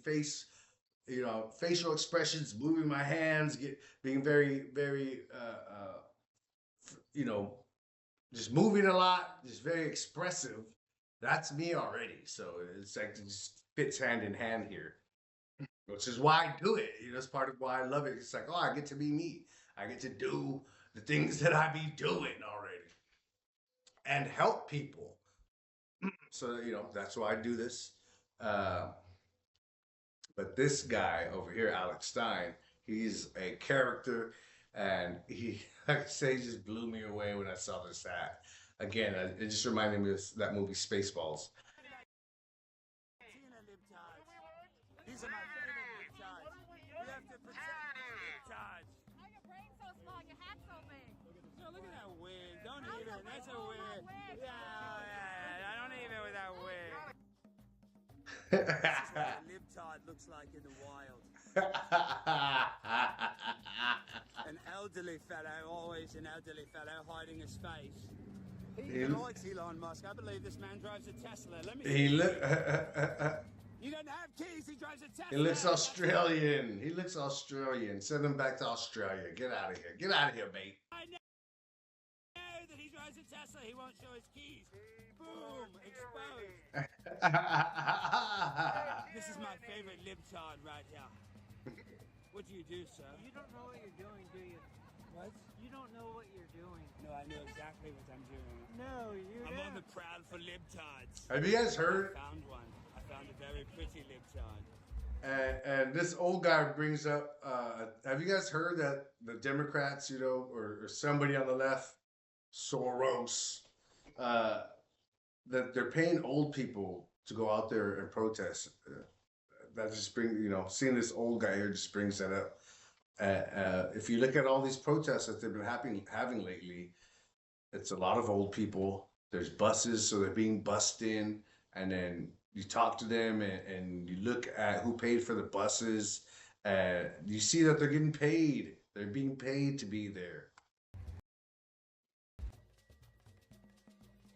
facial expressions, moving my hands, being very very just moving a lot, just very expressive. That's me already. So it's like it just fits hand in hand here, which is why I do it. It's part of why I love it. It's like, oh, I get to be me. I get to do the things that I be doing already and help people. So, that's why I do this. But this guy over here, Alex Stein, he's a character, and he, like I say, just blew me away when I saw this hat. Again, it just reminded me of that movie Spaceballs. These are my favorite libtards. We have to protect the libtards. Why your brain so small? Your hat's so big. No, look at that wig. Don't eat it. That's a wig. Yeah, I don't eat it with that wig. This is what a libtard looks like in the wild. An elderly fellow, always an elderly fellow, hiding his face. He even likes Elon Musk. I believe this man drives a Tesla. Let me see. You don't have keys. He drives a Tesla. He looks Australian. He looks Australian. Send him back to Australia. Get out of here. Get out of here, mate. I know that he drives a Tesla. He won't show his keys. Boom. Exposed. This is my favorite libtard right here. What do you do, sir? You don't know what you're doing, do you? What? You don't know what you're doing. No, I know exactly what I'm doing. No, you I'm on don't. the prowl for libtards. Have you guys heard? I found one. I found a very pretty libtard. And this old guy brings up, have you guys heard that the Democrats, or somebody on the left, Soros, that they're paying old people to go out there and protest? That just brings, seeing this old guy here just brings that up. If you look at all these protests that they've been having lately, it's a lot of old people. There's buses, so they're being bussed in, and then you talk to them and you look at who paid for the buses, and you see that they're getting paid. They're being paid to be there.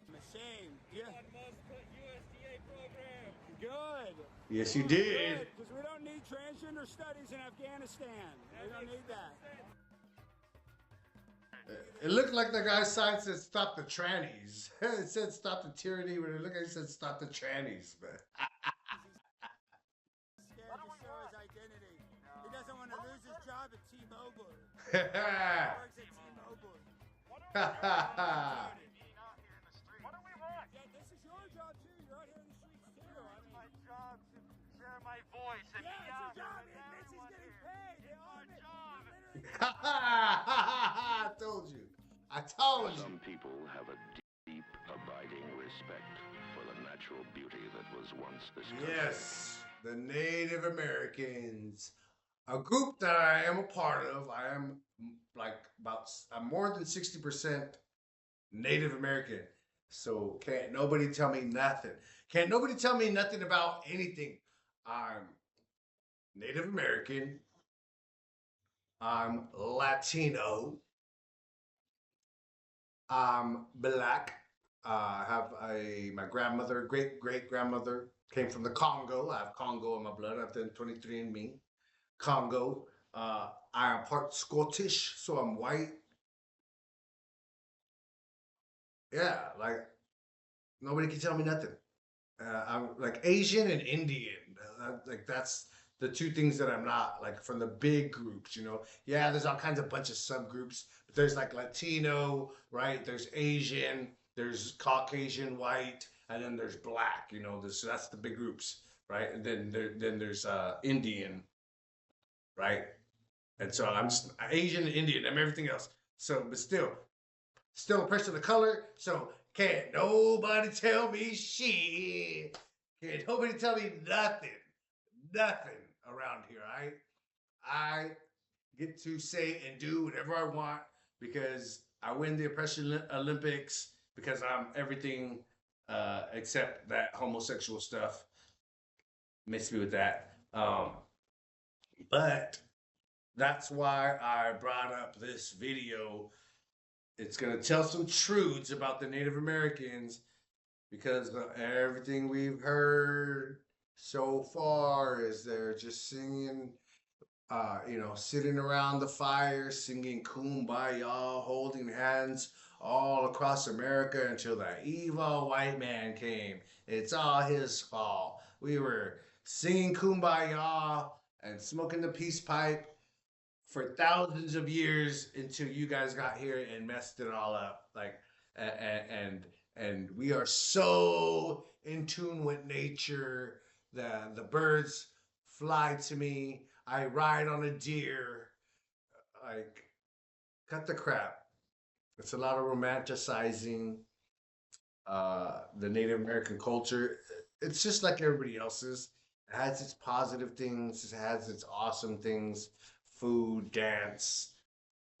I'm ashamed. Yeah. USDA program. Good. Yes, you did. Because we don't need transgender studies in Afghanistan. We don't need that. It looked like the guy's sign said "Stop the trannies." It said "Stop the tyranny," but it looked like it said "Stop the trannies." But Scared to show his identity. He doesn't want to lose his job at T-Mobile. He yeah, works at T-Mobile. Yeah, this is your job too. You're out here in the streets too. I mean, my job to share my voice. And yeah, it's your job. It admits he's getting paid. They all admit. I told you. I told you. Some people have a deep, abiding respect for the natural beauty that was once this country. Yes, the Native Americans, a group that I am a part of. I am I'm more than 60% Native American. So can't nobody tell me nothing. Can't nobody tell me nothing about anything. I'm Native American. I'm Latino. I'm black. I have my grandmother, great grandmother came from the Congo. I have Congo in my blood. I've done 23andMe. Congo. I am part Scottish, so I'm white. Yeah, like nobody can tell me nothing. I'm like Asian and Indian. Like that's the two things that I'm not, like from the big groups, you know. Yeah, there's all kinds of bunch of subgroups, but there's like Latino, right? There's Asian, there's Caucasian, white, and then there's black, you know. That's the big groups, right? And then there's Indian, right? And so I'm just Asian and Indian. I'm everything else. So, but still a person of color. So can't nobody tell me shit. Can't nobody tell me nothing around here. I get to say and do whatever I want because I win the Oppression Olympics because I'm everything except that homosexual stuff. Miss me with that. But that's why I brought up this video. It's going to tell some truths about the Native Americans because everything we've heard so far is they're just singing, sitting around the fire, singing Kumbaya, holding hands all across America until that evil white man came. It's all his fault. We were singing Kumbaya and smoking the peace pipe for thousands of years until you guys got here and messed it all up. Like, and we are so in tune with nature. The birds fly to me. I ride on a deer. Like, cut the crap. It's a lot of romanticizing the Native American culture. It's just like everybody else's. It has its positive things. It has its awesome things. Food, dance,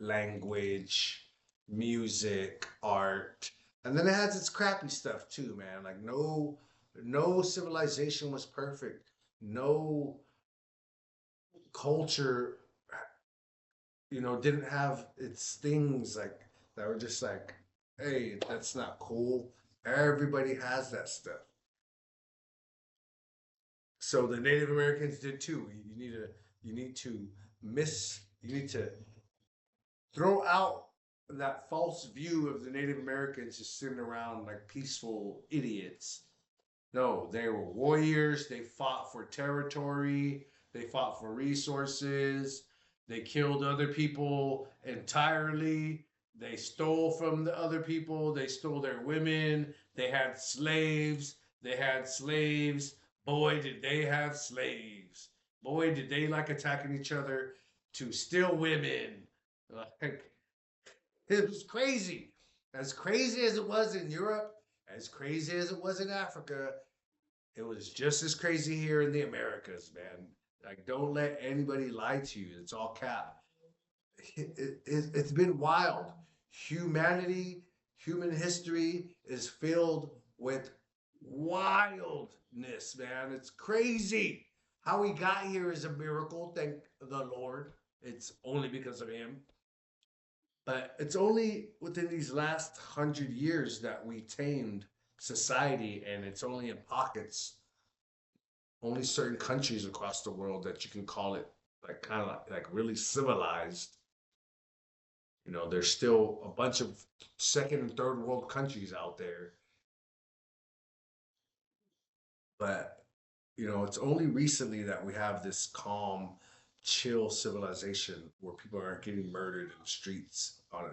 language, music, art. And then it has its crappy stuff too, man. Like no civilization was perfect. No culture, didn't have its things like that were just like, hey, that's not cool. Everybody has that stuff. So the Native Americans did too. You need to throw out that false view of the Native Americans just sitting around like peaceful idiots. No, they were warriors. They fought for territory. They fought for resources. They killed other people entirely. They stole from the other people. They stole their women. They had slaves. Boy, did they have slaves. Boy, did they like attacking each other to steal women. Like, it was crazy. As crazy as it was in Europe, as crazy as it was in Africa, it was just as crazy here in the Americas, man. Like, don't let anybody lie to you. It's all cap. It's been wild. Humanity Human history is filled with wildness, man. It's crazy. How we got here is a miracle, thank the Lord. It's only because of him. But it's only within these last 100 years that we tamed society, and it's only in pockets, only certain countries across the world that you can call it like kind of like really civilized. You know, there's still a bunch of second and third world countries out there. But, you know, it's only recently that we have this calm, chill civilization where people aren't getting murdered in the streets on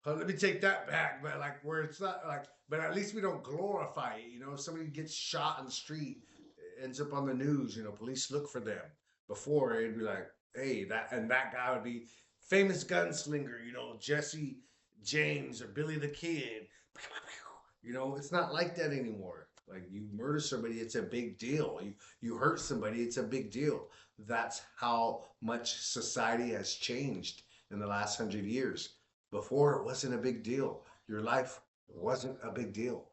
let me take that back, but like where it's not like, but at least we don't glorify it. You know, if somebody gets shot in the street, ends up on the news, you know, police look for them. Before it'd be like, hey, that guy would be famous gunslinger, you know, Jesse James or Billy the Kid. You know, it's not like that anymore. Like you murder somebody, it's a big deal. You hurt somebody, it's a big deal. That's how much society has changed in the last 100 years. Before it wasn't a big deal. Your life wasn't a big deal.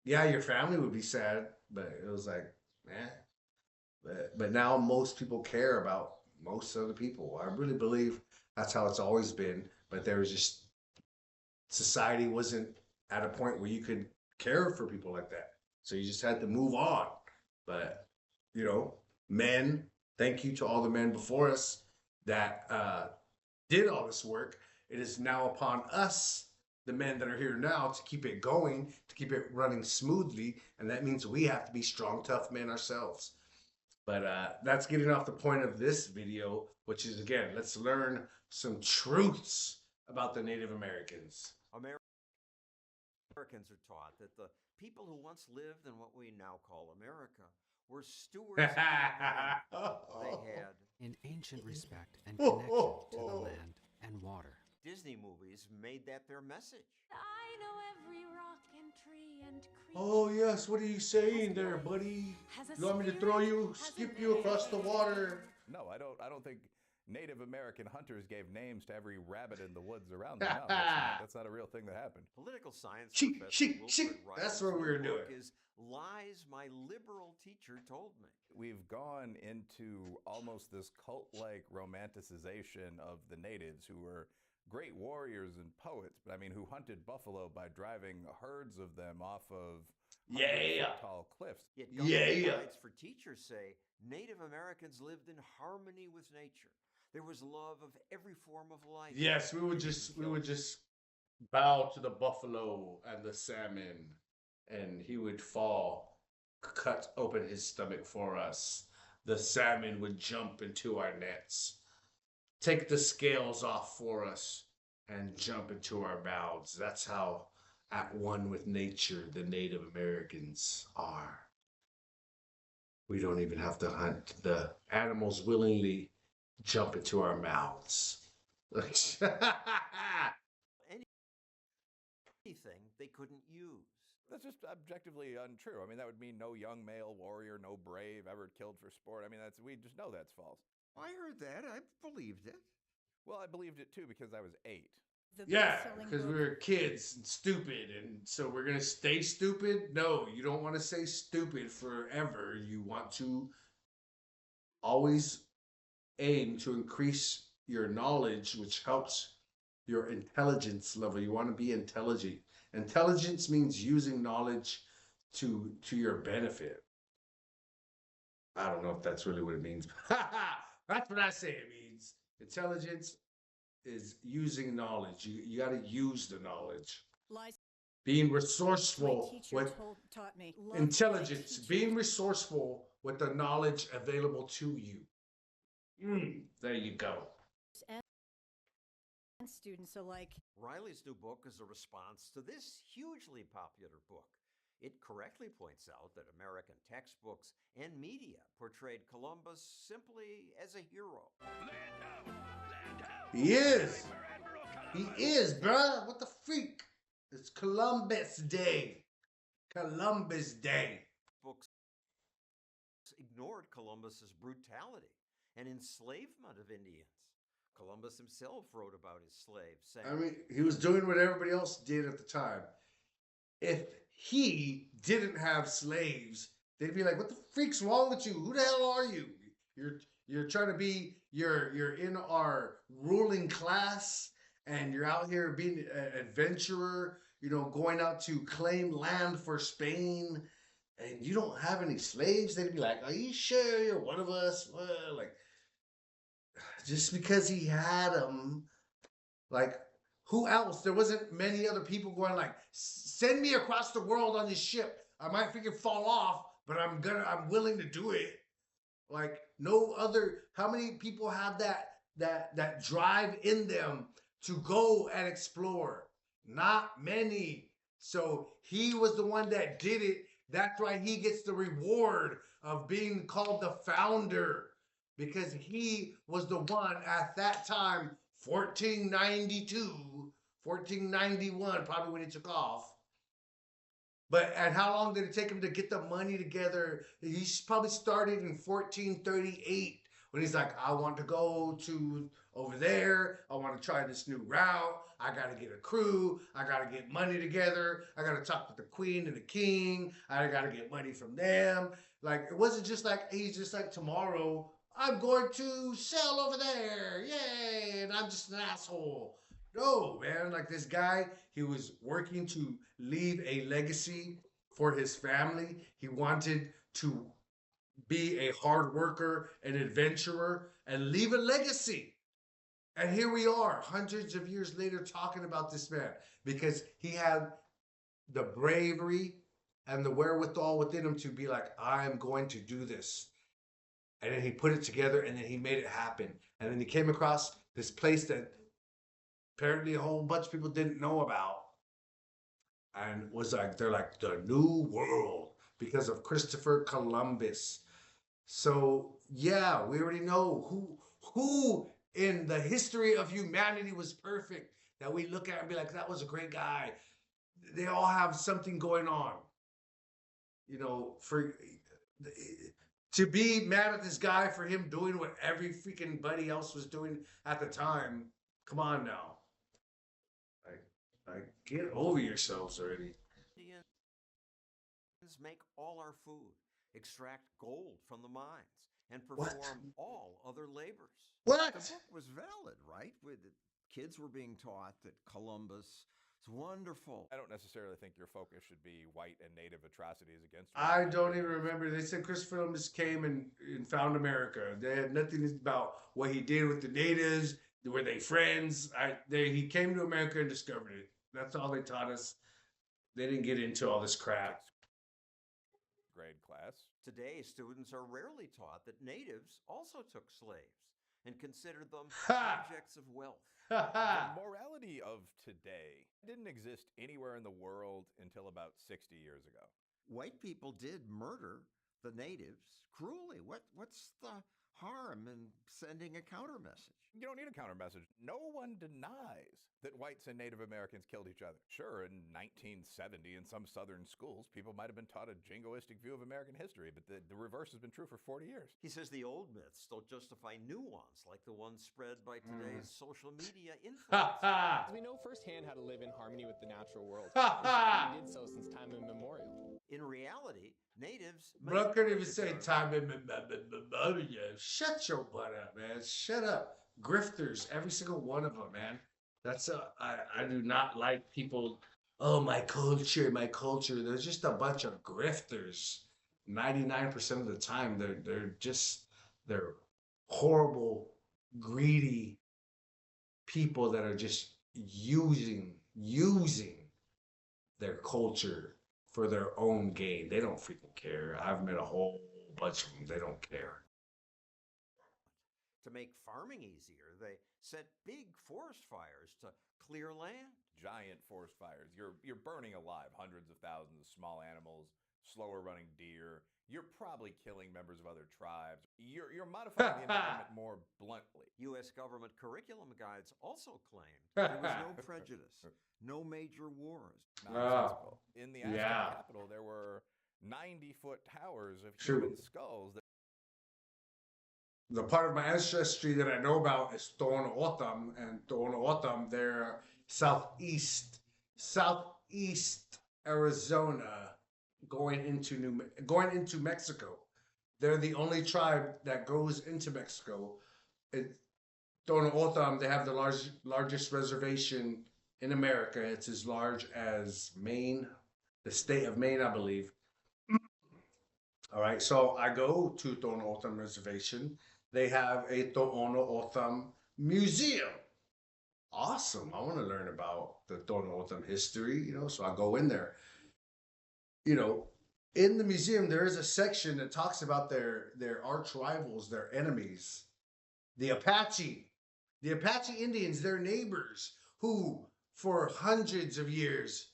Yeah, your family would be sad, but it was like, but now most people care about most other people. I really believe that's how it's always been. But there was just society wasn't at a point where you could care for people like that. So you just had to move on. But, you know, men, thank you to all the men before us that did all this work. It is now upon us, the men that are here now, to keep it going, to keep it running smoothly. And that means we have to be strong, tough men ourselves. But that's getting off the point of this video, which is, again, let's learn some truths about the Native Americans. Americans are taught that the people who once lived in what we now call America were stewards of the land they had in ancient respect and connection to the land and water. Disney movies made that their message. I know every rock and tree and creature. Oh yes, what are you saying there, buddy? You want me to throw you, skip you across the water? No, I don't think Native American hunters gave names to every rabbit in the woods around them. No, that's not a real thing that happened. Political science professor Wilfred Wright. That's what we were doing. Is lies my liberal teacher told me. We've gone into almost this cult-like romanticization of the natives who were great warriors and poets, but I mean, who hunted buffalo by driving herds of them off of tall cliffs. Yet guides for teachers say Native Americans lived in harmony with nature. There was love of every form of life. Yes, we would just bow to the buffalo and the salmon, and he would fall, cut open his stomach for us. The salmon would jump into our nets, take the scales off for us, and jump into our mouths. That's how at one with nature the Native Americans are. We don't even have to hunt. The animals willingly jump into our mouths. Anything they couldn't use. That's just objectively untrue. I mean, that would mean no young male warrior, no brave ever killed for sport. I mean, we just know that's false. I heard that. I believed it. Well, I believed it too because I was 8. Yeah, because we were kids and stupid, and so we're gonna stay stupid? No, you don't want to stay stupid forever. You want to always aim to increase your knowledge, which helps your intelligence level. You want to be intelligent. Intelligence means using knowledge to your benefit. I don't know if that's really what it means. That's what I say it means. Intelligence is using knowledge. You got to use the knowledge. Being resourceful with intelligence. Being resourceful with the knowledge available to you. There you go. And students alike. Riley's new book is a response to this hugely popular book. It correctly points out that American textbooks and media portrayed Columbus simply as a hero. He is. He is, bruh. What the freak? It's Columbus Day. Columbus Day. Books ignored Columbus's brutality and enslavement of Indians. Columbus himself wrote about his slaves, saying, I mean, he was doing what everybody else did at the time. If he didn't have slaves, they'd be like, "What the freak's wrong with you? Who the hell are you? You're trying to be you're in our ruling class, and you're out here being an adventurer. You know, going out to claim land for Spain, and you don't have any slaves." They'd be like, "Are you sure you're one of us?" Well, like, just because he had them, like, who else? There wasn't many other people going like, "Send me across the world on this ship. I might freaking fall off, but I'm willing to do it." Like, no other. How many people have that drive in them to go and explore? Not many. So he was the one that did it. That's why he gets the reward of being called the founder, because he was the one at that time, 1492, 1491, probably when he took off. But and how long did it take him to get the money together? He probably started in 1438 when he's like, "I want to go to over there. I want to try this new route. I got to get a crew. I got to get money together. I got to talk with the queen and the king. I got to get money from them." Like, it wasn't just like he's just like, "Tomorrow I'm going to sell over there. Yay. And I'm just an asshole." No, man. Like, this guy, he was working to leave a legacy for his family. He wanted to be a hard worker, an adventurer, and leave a legacy. And here we are, hundreds of years later, talking about this man because he had the bravery and the wherewithal within him to be like, "I'm going to do this." And then he put it together, and then he made it happen. And then he came across this place that apparently a whole bunch of people didn't know about, and was like, they're like, the New World, because of Christopher Columbus. So yeah, we already know who in the history of humanity was perfect, that we look at and be like, "That was a great guy." They all have something going on. You know, for to be mad at this guy for him doing what every freaking buddy else was doing at the time. Come on now. Like, get over yourselves already. Indians make all our food, extract gold from the mines, and perform all other labors. What? The book was valid, right? Kids were being taught that Columbus is wonderful. I don't necessarily think your focus should be white and native atrocities against. I don't even remember. They said Christopher Columbus came and found America. They had nothing about what he did with the natives. Were they friends? He came to America and discovered it. That's all they taught us. They didn't get into all this crap. Grade class. Today, students are rarely taught that natives also took slaves and considered them objects of wealth. The morality of today didn't exist anywhere in the world until about 60 years ago. White people did murder the natives cruelly. What's the harm in sending a counter message? You don't need a counter message. No one denies that whites and Native Americans killed each other. Sure, in 1970 in some southern schools, people might have been taught a jingoistic view of American history, but the reverse has been true for 40 years. He says the old myths don't justify new ones, like the ones spread by today's social media influence. We know firsthand how to live in harmony with the natural world. We did so since time immemorial. In reality, natives... Bro, I couldn't even say time immemorial. Shut your butt up, man. Shut up. Grifters, every single one of them, man. I do not like people, "Oh, my culture, my culture." They're just a bunch of grifters. 99% of the time, they're horrible, greedy people that are just using their culture for their own gain. They don't freaking care. I've met a whole bunch of them. They don't care. To make farming easier, they set big forest fires to clear land. Giant forest fires. You're burning alive hundreds of thousands of small animals, slower running deer. You're probably killing members of other tribes. You're modifying the environment more bluntly. U.S. government curriculum guides also claimed there was no prejudice, no major wars. Nonsensical. In the Aztec capital, there were 90-foot towers of human skulls that the part of my ancestry that I know about is Tohono O'odham, and Tohono O'odham, they're southeast Arizona, going into Mexico. They're the only tribe that goes into Mexico. Tohono O'odham, they have the largest reservation in America. It's as large as Maine, the state of Maine, I believe. All right, so I go to Tohono O'odham Reservation. They have a Tohono O'odham museum. Awesome. I want to learn about the Tohono O'odham history, so I go in there. In the museum, there is a section that talks about their arch rivals, their enemies, the Apache. The Apache Indians, their neighbors, who for hundreds of years,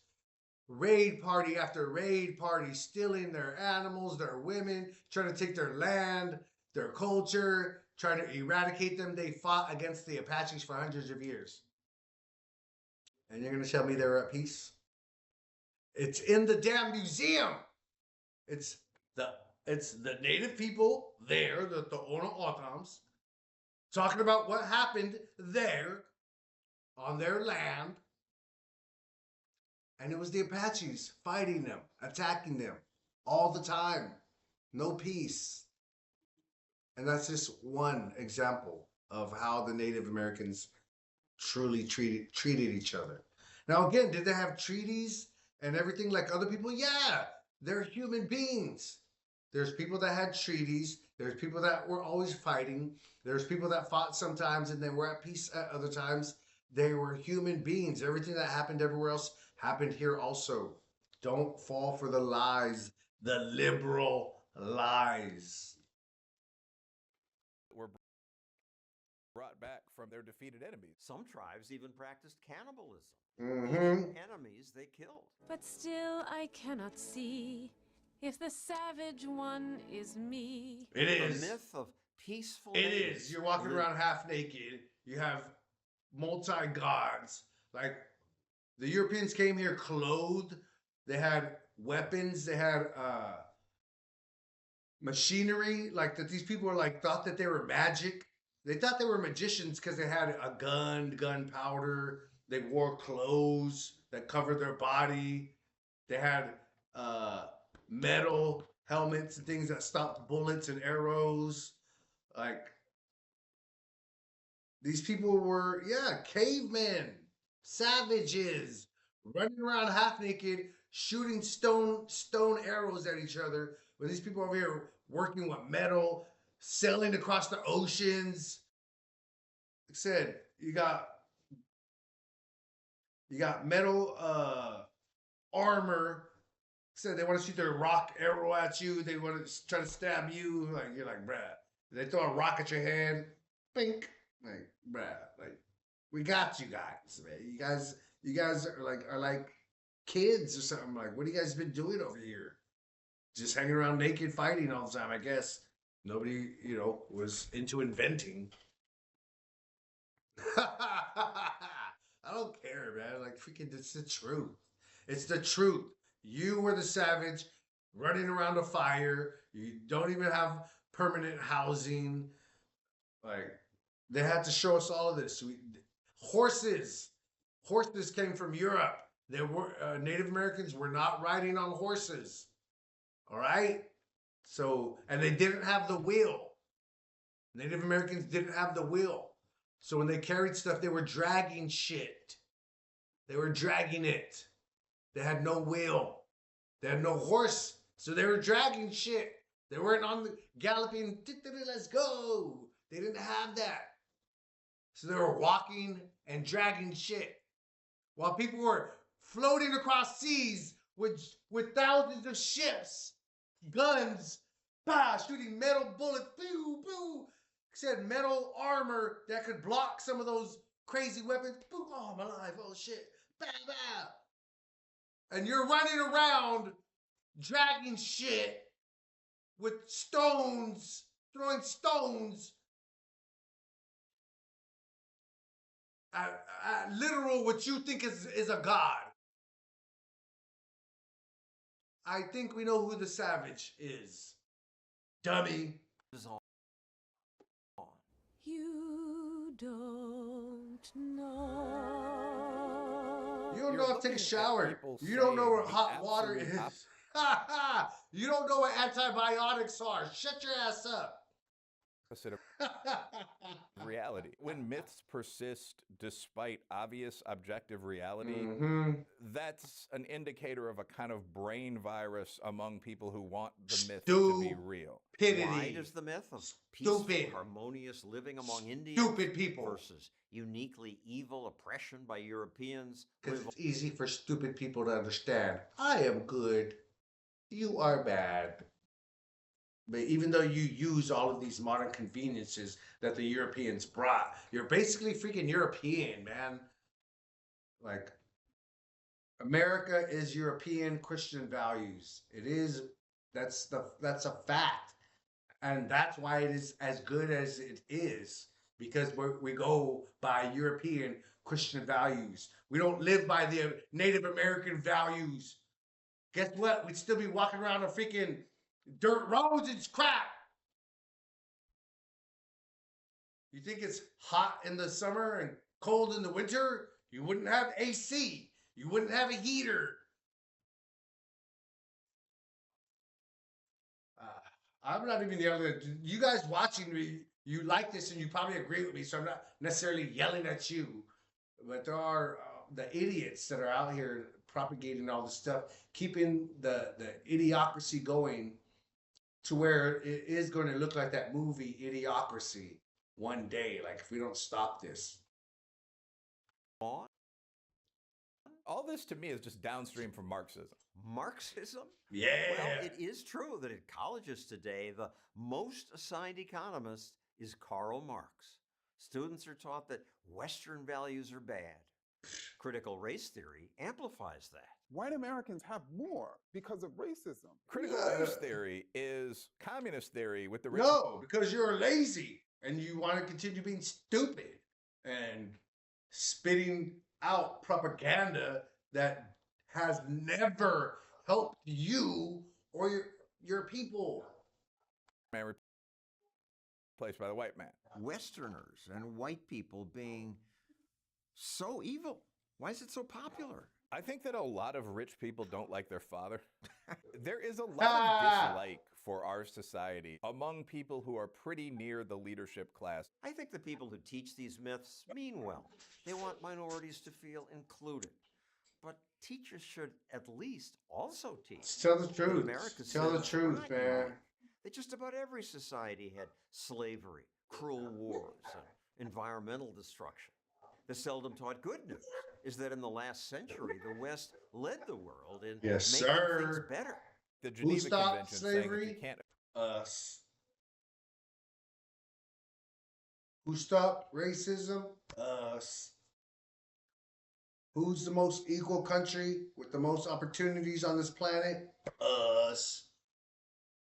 raid party after raid party, stealing their animals, their women, trying to take their land, their culture, trying to eradicate them. They fought against the Apaches for hundreds of years. And you're going to tell me they're at peace? It's in the damn museum. It's the native people there, the Tohono O'odhams, talking about what happened there on their land. And it was the Apaches fighting them, attacking them all the time. No peace. And that's just one example of how the Native Americans truly treated each other. Now, again, did they have treaties and everything like other people? Yeah, they're human beings. There's people that had treaties. There's people that were always fighting. There's people that fought sometimes and then were at peace at other times. They were human beings. Everything that happened everywhere else happened here also. Don't fall for the lies, the liberal lies. Were brought back from their defeated enemies. Some tribes even practiced cannibalism. Mm-hmm. Enemies they killed. But still I cannot see if the savage one is me. It is. The myth of peaceful It natives is. You're walking live- around half naked. You have multi-gods. Like, the Europeans came here clothed. They had weapons. They had machinery. Like, that these people were like, thought that they were magic. They thought they were magicians because they had a gunpowder. They wore clothes that covered their body. They had metal helmets and things that stopped bullets and arrows. Like, these people were, cavemen, savages, running around half naked, shooting stone arrows at each other. When these people over here working with metal, sailing across the oceans. Like I said, you got metal armor. Like I said, they want to shoot their rock arrow at you. They want to try to stab you. Like, you're like, bruh. They throw a rock at your head. Bink. Like, bruh. Like, we got you guys, man. You guys are like kids or something. Like, what have you guys been doing over here? Just hanging around naked fighting all the time, I guess. Nobody, was into inventing. I don't care, man. Like, freaking, it's the truth. It's the truth. You were the savage running around a fire. You don't even have permanent housing. Like, they had to show us all of this. Horses came from Europe. There were Native Americans were not riding on horses. All right? So, and they didn't have the wheel. Native Americans didn't have the wheel. So when they carried stuff, they were dragging shit. They were dragging it. They had no wheel. They had no horse. So they were dragging shit. They weren't on the galloping, let's go. They didn't have that. So they were walking and dragging shit. While people were floating across seas with thousands of ships, guns, shooting metal bullets, pew, pew. Said metal armor that could block some of those crazy weapons. Boom, oh, my life, oh shit. Bah, bah. And you're running around dragging shit with stones, throwing stones at literal what you think is a god. I think we know who the savage is. Dummy. You don't know. You don't know how to take a shower. people You don't know saying what the hot water absolute is. You don't know what antibiotics are. Shut your ass up. opposite of reality. When myths persist despite obvious objective reality, that's an indicator of a kind of brain virus among people who want the myth to be real. Why does the myth of peaceful, harmonious living among Indians versus uniquely evil oppression by Europeans Because it's easy for stupid people to understand. I am good. You are bad. But even though you use all of these modern conveniences that the Europeans brought, you're basically freaking European, man. Like, America is European Christian values. It is. That's a fact, and that's why it is as good as it is, because we go by European Christian values. We don't live by the Native American values. Guess what? We'd still be walking around on freaking dirt roads and crap. You think it's hot in the summer and cold in the winter? You wouldn't have AC. You wouldn't have a heater. I'm not even the other. You guys watching me, you like this and you probably agree with me, so I'm not necessarily yelling at you. But there are the idiots that are out here propagating all this stuff, keeping the idiocracy going to where it is going to look like that movie Idiocracy one day, like if we don't stop this. on. All this to me is just downstream from Marxism. Marxism? Yeah. Well, it is true that at colleges today, the most assigned economist is Karl Marx. Students are taught that Western values are bad. Critical race theory amplifies that. White Americans have more because of racism. Critical race theory is communist theory with the rich. No, because you're lazy and you want to continue being stupid and spitting out propaganda that has never helped you or your people. Man replaced by the white man. Westerners and white people being so evil. Why is it so popular? I think that a lot of rich people don't like their father. There is a lot of dislike for our society among people who are pretty near the leadership class. I think the people who teach these myths mean well. They want minorities to feel included. But teachers should at least also teach. Tell the truth. America Tell the says truth, not man. united. That just about every society had slavery, cruel wars, and environmental destruction. The seldom taught good news is that in the last century, the West led the world in making things better. The Who Geneva stopped Convention saying that slavery? you can't. Us. Who stopped racism? Us. Who's the most equal country with the most opportunities on this planet? Us.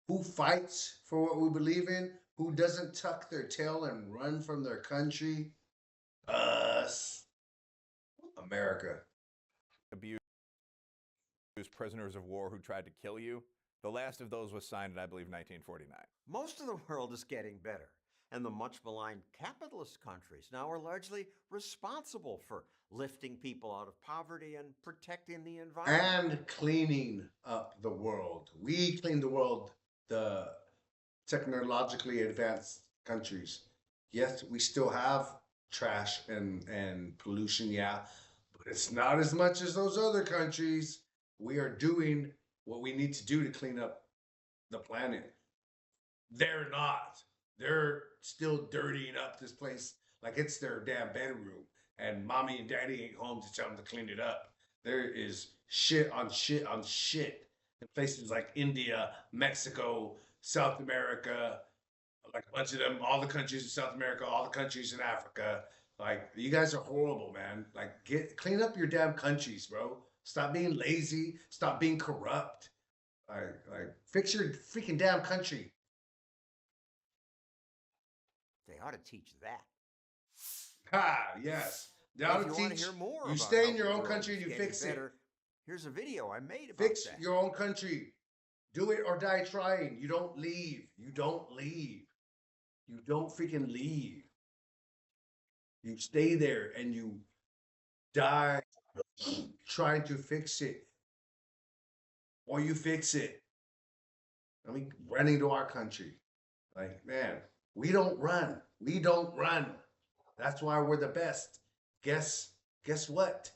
Who fights for what we believe in? Who doesn't tuck their tail and run from their country? Us. America. Abuse prisoners of war who tried to kill you. The last of those was signed in, I believe, 1949. Most of the world is getting better, and the much maligned capitalist countries now are largely responsible for lifting people out of poverty and protecting the environment. And cleaning up the world. We clean the world, the technologically advanced countries. Yes, we still have trash and pollution, yeah, but it's not as much as those other countries. We are doing what we need to do to clean up the planet. They're not. They're still dirtying up this place like it's their damn bedroom, and mommy and daddy ain't home to tell them to clean it up. There is shit on shit on shit in places like India, Mexico, South America, like a bunch of them, all the countries in South America, all the countries in Africa. Like, you guys are horrible, man. Like, clean up your damn countries, bro. Stop being lazy. Stop being corrupt. Like, fix your freaking damn country. They ought to teach that. Ha, yes. They If ought you to want to teach. hear more You about stay how in your the own world country and is you getting fix better, it. here's a video I made about Fix that. your own country. Do it or die trying. You don't leave. You don't leave. You don't freaking leave. You stay there and you die trying to fix it, or you fix it. I mean, running to our country. Like, man, we don't run. We don't run. That's why we're the best. Guess what?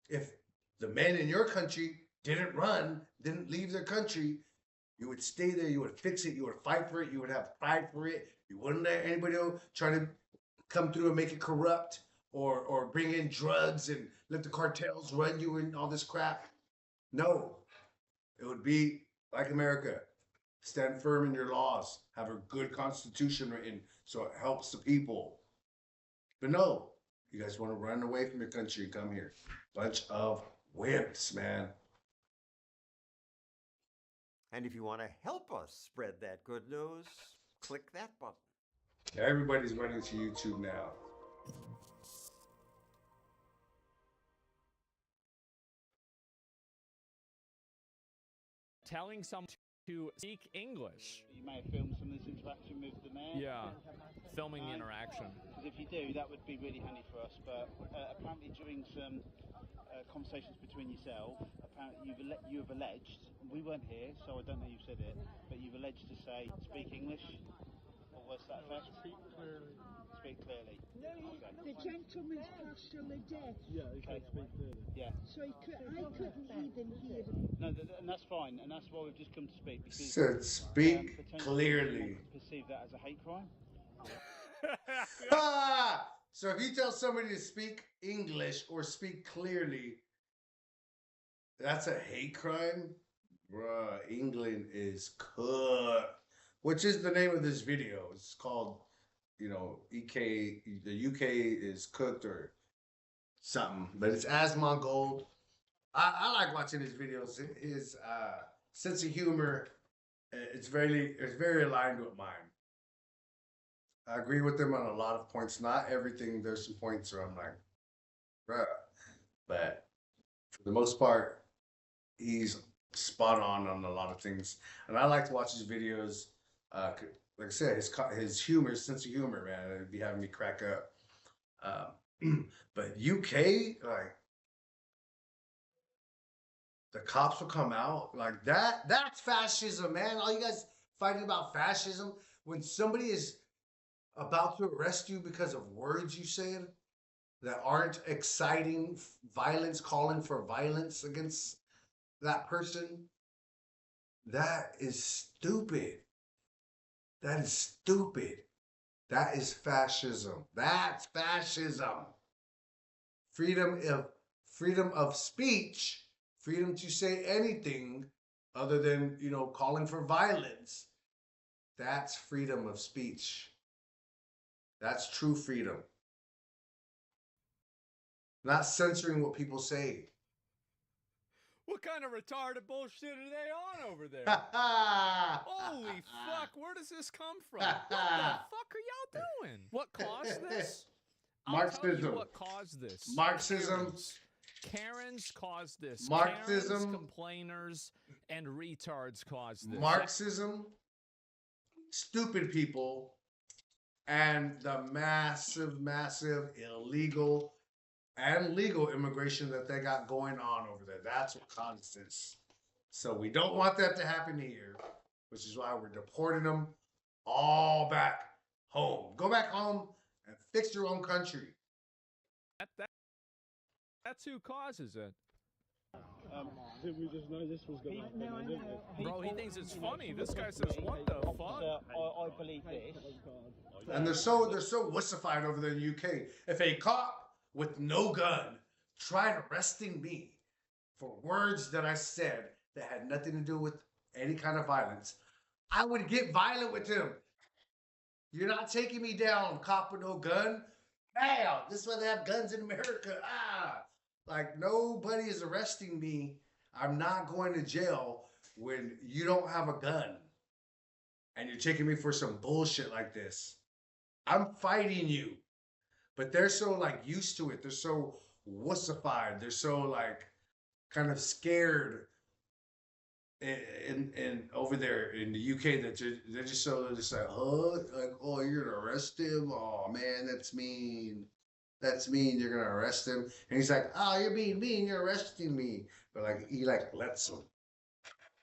If the men in your country didn't run, didn't leave their country, you would stay there, you would fix it, you would fight for it, you would have pride for it. You wouldn't let anybody else try to come through and make it corrupt or bring in drugs and let the cartels run you and all this crap. No. It would be like America. Stand firm in your laws. Have a good constitution written so it helps the people. But no, you guys want to run away from your country and come here. Bunch of wimps, man. And if you want to help us spread that good news, click that button. Everybody's running to YouTube now. Telling someone to speak English. You may have filmed some of this interaction with the mayor. Yeah, filming the interaction. Because if you do, that would be really handy for us. But apparently during some conversations between yourself, apparently you have alleged, we weren't here, so I don't know you said it, but you've alleged to say, speak English, or what's that effect? Speak clearly. Speak clearly. No, the gentleman's passed on the desk. Yeah, he said speak clearly. Yeah. So I couldn't even hear him. No, and that's fine, and that's why we've just come to speak. Because, Said speak clearly. Perceive that as a hate crime. Ah! So if you tell somebody to speak English or speak clearly, that's a hate crime? Bruh, England is cooked. Which is the name of this video. It's called, the UK is cooked or something. But it's Asmongold. I like watching his videos. His sense of humor, it's very aligned with mine. I agree with him on a lot of points. Not everything. There's some points where I'm like, bruh. But for the most part, he's spot on a lot of things. And I like to watch his videos. Like I said, his humor, his sense of humor, man, it'd be having me crack up. But UK, like, the cops will come out like that. That's fascism, man. All you guys fighting about fascism when somebody is about to arrest you because of words you said that aren't exciting violence, calling for violence against that person. That is stupid. That is stupid. That is fascism. That's fascism. Freedom of speech, freedom to say anything other than, calling for violence. That's freedom of speech. That's true freedom. Not censoring what people say. What kind of retarded bullshit are they on over there? Holy fuck, where does this come from? What the fuck are y'all doing? What caused this? Marxism. I'll tell you what caused this. Marxism. Karens caused this. Marxism. Karens, complainers, and retards caused this. Marxism, stupid people, and the massive, massive illegal and legal immigration that they got going on over there. That's what caused this. So we don't want that to happen here, which is why we're deporting them all back home. Go back home and fix your own country. That's who causes it. Did we just know this was going to happen? Didn't we? Bro, he thinks it's funny. This guy says, what the fuck? I believe this. And they're so wussified over there in the UK. If a cop with no gun tried arresting me for words that I said that had nothing to do with any kind of violence, I would get violent with him. You're not taking me down, cop with no gun. Bam! This is why they have guns in America. Like, nobody is arresting me. I'm not going to jail when you don't have a gun and you're taking me for some bullshit like this. I'm fighting you. But they're so, used to it. They're so wussified. They're so, kind of scared in over there in the UK that they're just like, oh, you're going to arrest him? Oh, man, that's mean. That's mean. You're gonna arrest him. And he's like, oh, you're being mean. You're arresting me. But like he like lets him.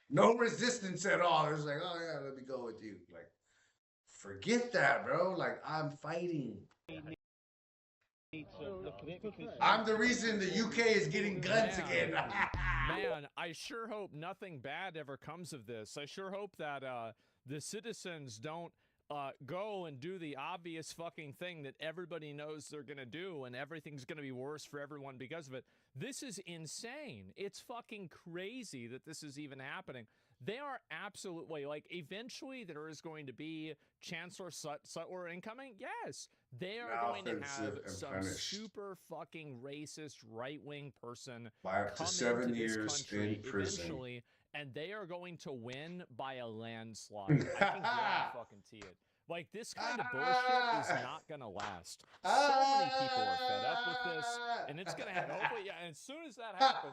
No resistance at all. It's like, oh yeah, let me go with you. Like, forget that, bro. Like I'm fighting. I'm the reason the UK is getting guns again. Man, I sure hope nothing bad ever comes of this. I sure hope that the citizens don't go and do the obvious fucking thing that everybody knows they're going to do, and everything's going to be worse for everyone because of it. This is insane. It's fucking crazy that this is even happening. They are absolutely, like, eventually there is going to be Chancellor Sutler incoming. Yes, they are going to have some super fucking racist right-wing person by up to come 7 into this years country in prison. eventually, and they are going to win by a landslide. I can guarantee it. Like, this kind of bullshit is not going to last. So many people are fed up with this, and it's going to happen. Hopefully, yeah, and as soon as that happens,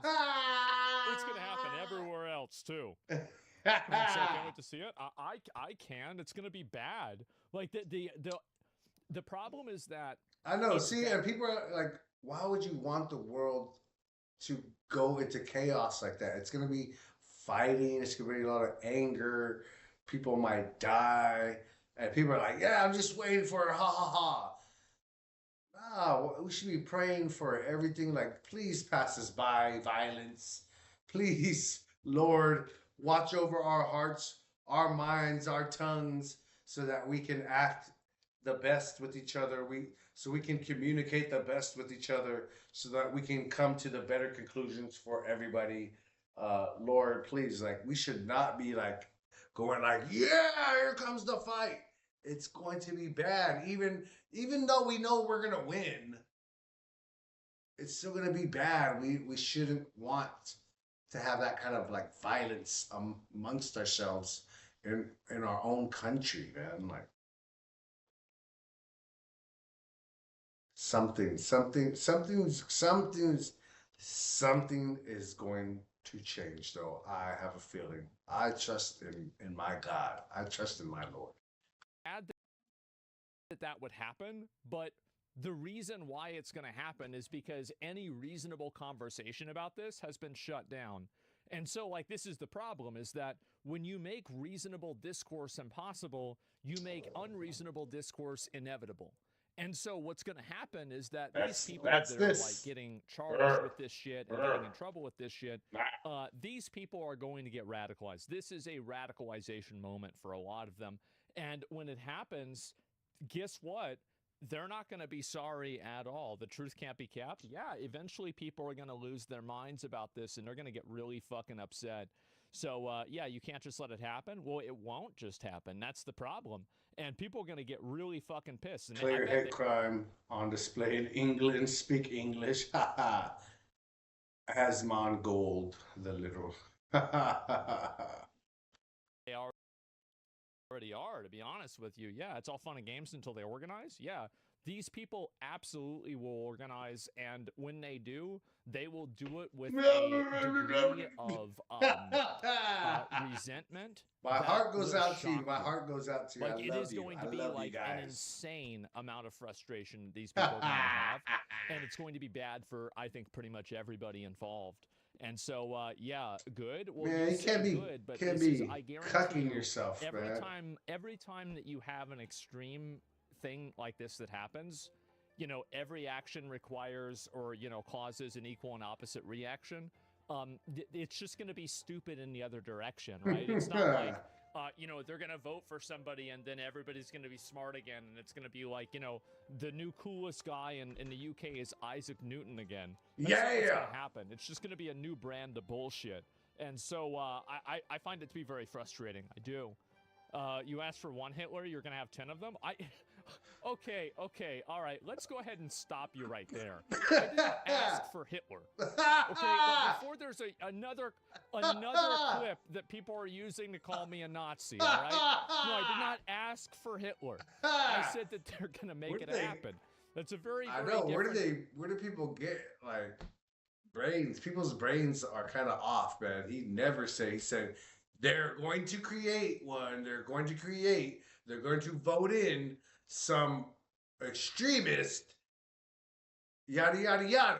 it's going to happen everywhere else, too. And so I can't wait to see it. I can. It's going to be bad. Like, the problem is that... I know. See, and people are like, why would you want the world to go into chaos like that? It's going to be fighting. It's going to be a lot of anger. People might die. And people are like, yeah, I'm just waiting for it. Ha, ha, ha. We should be praying for everything. Like, please pass us by violence. Please, Lord, watch over our hearts, our minds, our tongues, so that we can act the best with each other. So we can communicate the best with each other, so that we can come to the better conclusions for everybody. Lord, please, like, we should not be like going like, yeah, here comes the fight. It's going to be bad. Even though we know we're gonna win, it's still gonna be bad. We shouldn't want to have that kind of like violence amongst ourselves in our own country, man. Like something is going to change, though. I have a feeling. I trust in my God. I trust in my Lord. That would happen, but the reason why it's going to happen is because any reasonable conversation about this has been shut down. And so, like, this is the problem, is that when you make reasonable discourse impossible, you make unreasonable discourse inevitable. And so what's going to happen is that these people that are like getting charged with this shit and getting in trouble with this shit, these people are going to get radicalized. This is a radicalization moment for a lot of them. And when it happens, guess what? They're not going to be sorry at all. The truth can't be kept. Yeah, eventually people are going to lose their minds about this, and they're going to get really fucking upset. So, yeah, you can't just let it happen. Well, it won't just happen. That's the problem. And people are going to get really fucking pissed. And Clear hate crime on display in England. Speak English. Asmongold, the little. They already are, to be honest with you. Yeah, it's all fun and games until they organize. Yeah, these people absolutely will organize, and when they do, they will do it with a degree of resentment. My heart goes out to you. My heart goes out to you. Like, it is going to be like an insane amount of frustration these people are going to have, and it's going to be bad for, I think, pretty much everybody involved. And so, yeah, good. Well, man, you can't be good, but can't this be is, I guarantee cucking you, yourself, every time that you have an extreme thing like this that happens, you know, every action requires or, you know, causes an equal and opposite reaction. It's just going to be stupid in the other direction, right? It's not like, you know, they're going to vote for somebody and then everybody's going to be smart again. And it's going to be like, you know, the new coolest guy in the UK is Isaac Newton again. That's not what's going to happen. It's just going to be a new brand of bullshit. And so I find it to be very frustrating. I do. You asked for one Hitler, you're going to have 10 of them? Okay, all right. Let's go ahead and stop you right there. I didn't ask for Hitler. Okay, but before there's another clip that people are using to call me a Nazi, all right? No, I did not ask for Hitler. I said that they're going to make it happen. That's a very, I very know. different... Where do people get, like, brains? People's brains are kind of off, man. He never said, he said, they're going to create one. They're going to vote in some extremist yada yada yada.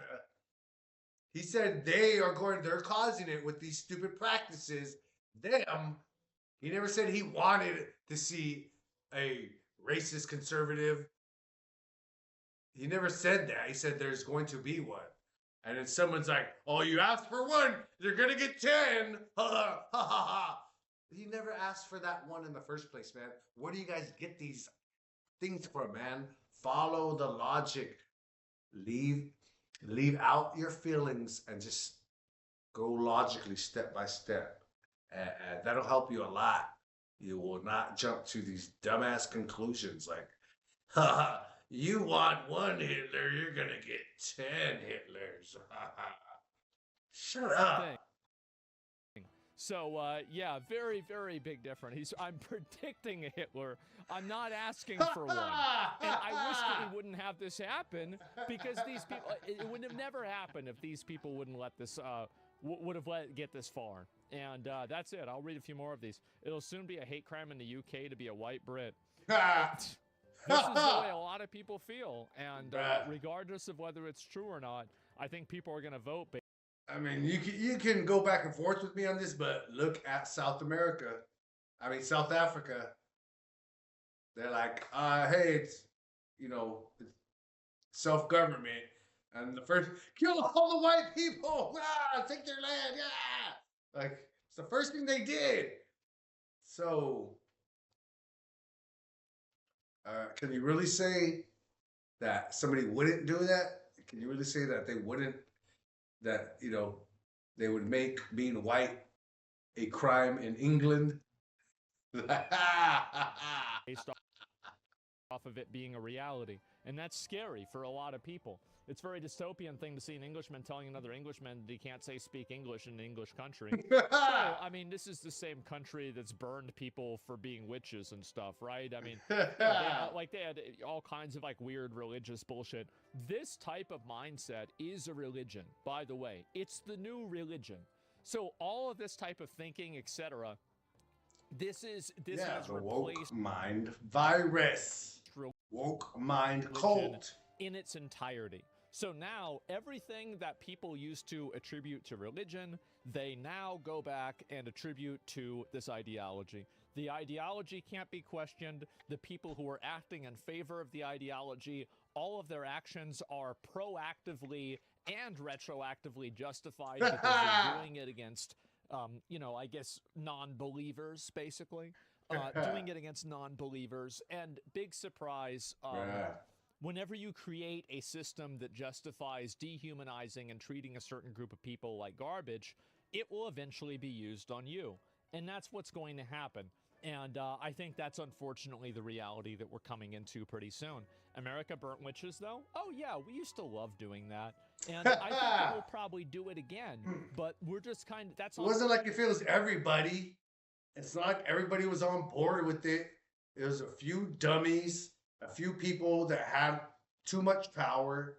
He said they're causing it with these stupid practices. Them. He never said he wanted to see a racist conservative. He never said that. He said there's going to be one. And then someone's like, oh, you asked for one, you're going to get 10. Ha ha ha ha. He never asked for that one in the first place, man. Where do you guys get these things from, man? Follow the logic. Leave out your feelings and just go logically step by step. And that'll help you a lot. You will not jump to these dumbass conclusions like, haha, you want one Hitler, you're going to get 10 Hitlers. Shut up. So, yeah, very, very big difference. I'm predicting a Hitler. I'm not asking for one. And I wish that we wouldn't have this happen because these people, it would have never happened if these people wouldn't let this, would have let it get this far. And that's it. I'll read a few more of these. It'll soon be a hate crime in the UK to be a white Brit. This is the way a lot of people feel. And regardless of whether it's true or not, I think people are going to vote. I mean, you can go back and forth with me on this, but look at South Africa. They're like, hey, it's, it's self-government. And the first, kill all the white people. Take their land. Yeah. Like, it's the first thing they did. So, can you really say that somebody wouldn't do that? Can you really say that they wouldn't? That, they would make being white a crime in England? Based off of it being a reality. And that's scary for a lot of people. It's a very dystopian thing to see an Englishman telling another Englishman that he can't speak English in an English country. So, I mean, this is the same country that's burned people for being witches and stuff, right? I mean, they had all kinds of weird religious bullshit. This type of mindset is a religion, by the way. It's the new religion. So all of this type of thinking, etc., this has the replaced woke mind virus. Woke mind cult. In its entirety. So now everything that people used to attribute to religion, they now go back and attribute to this ideology. The ideology can't be questioned. The people who are acting in favor of the ideology, all of their actions are proactively and retroactively justified because they're doing it against, I guess, non-believers, basically. Doing it against non-believers. And big surprise, whenever you create a system that justifies dehumanizing and treating a certain group of people like garbage, it will eventually be used on you. And that's what's going to happen. And I think that's unfortunately the reality that we're coming into pretty soon. America burnt witches, though? Oh, yeah, we used to love doing that. And I think that we'll probably do it again. But we're just kind of, it wasn't like if it was everybody. It's not like everybody was on board with it. It was a few dummies, a few people that had too much power,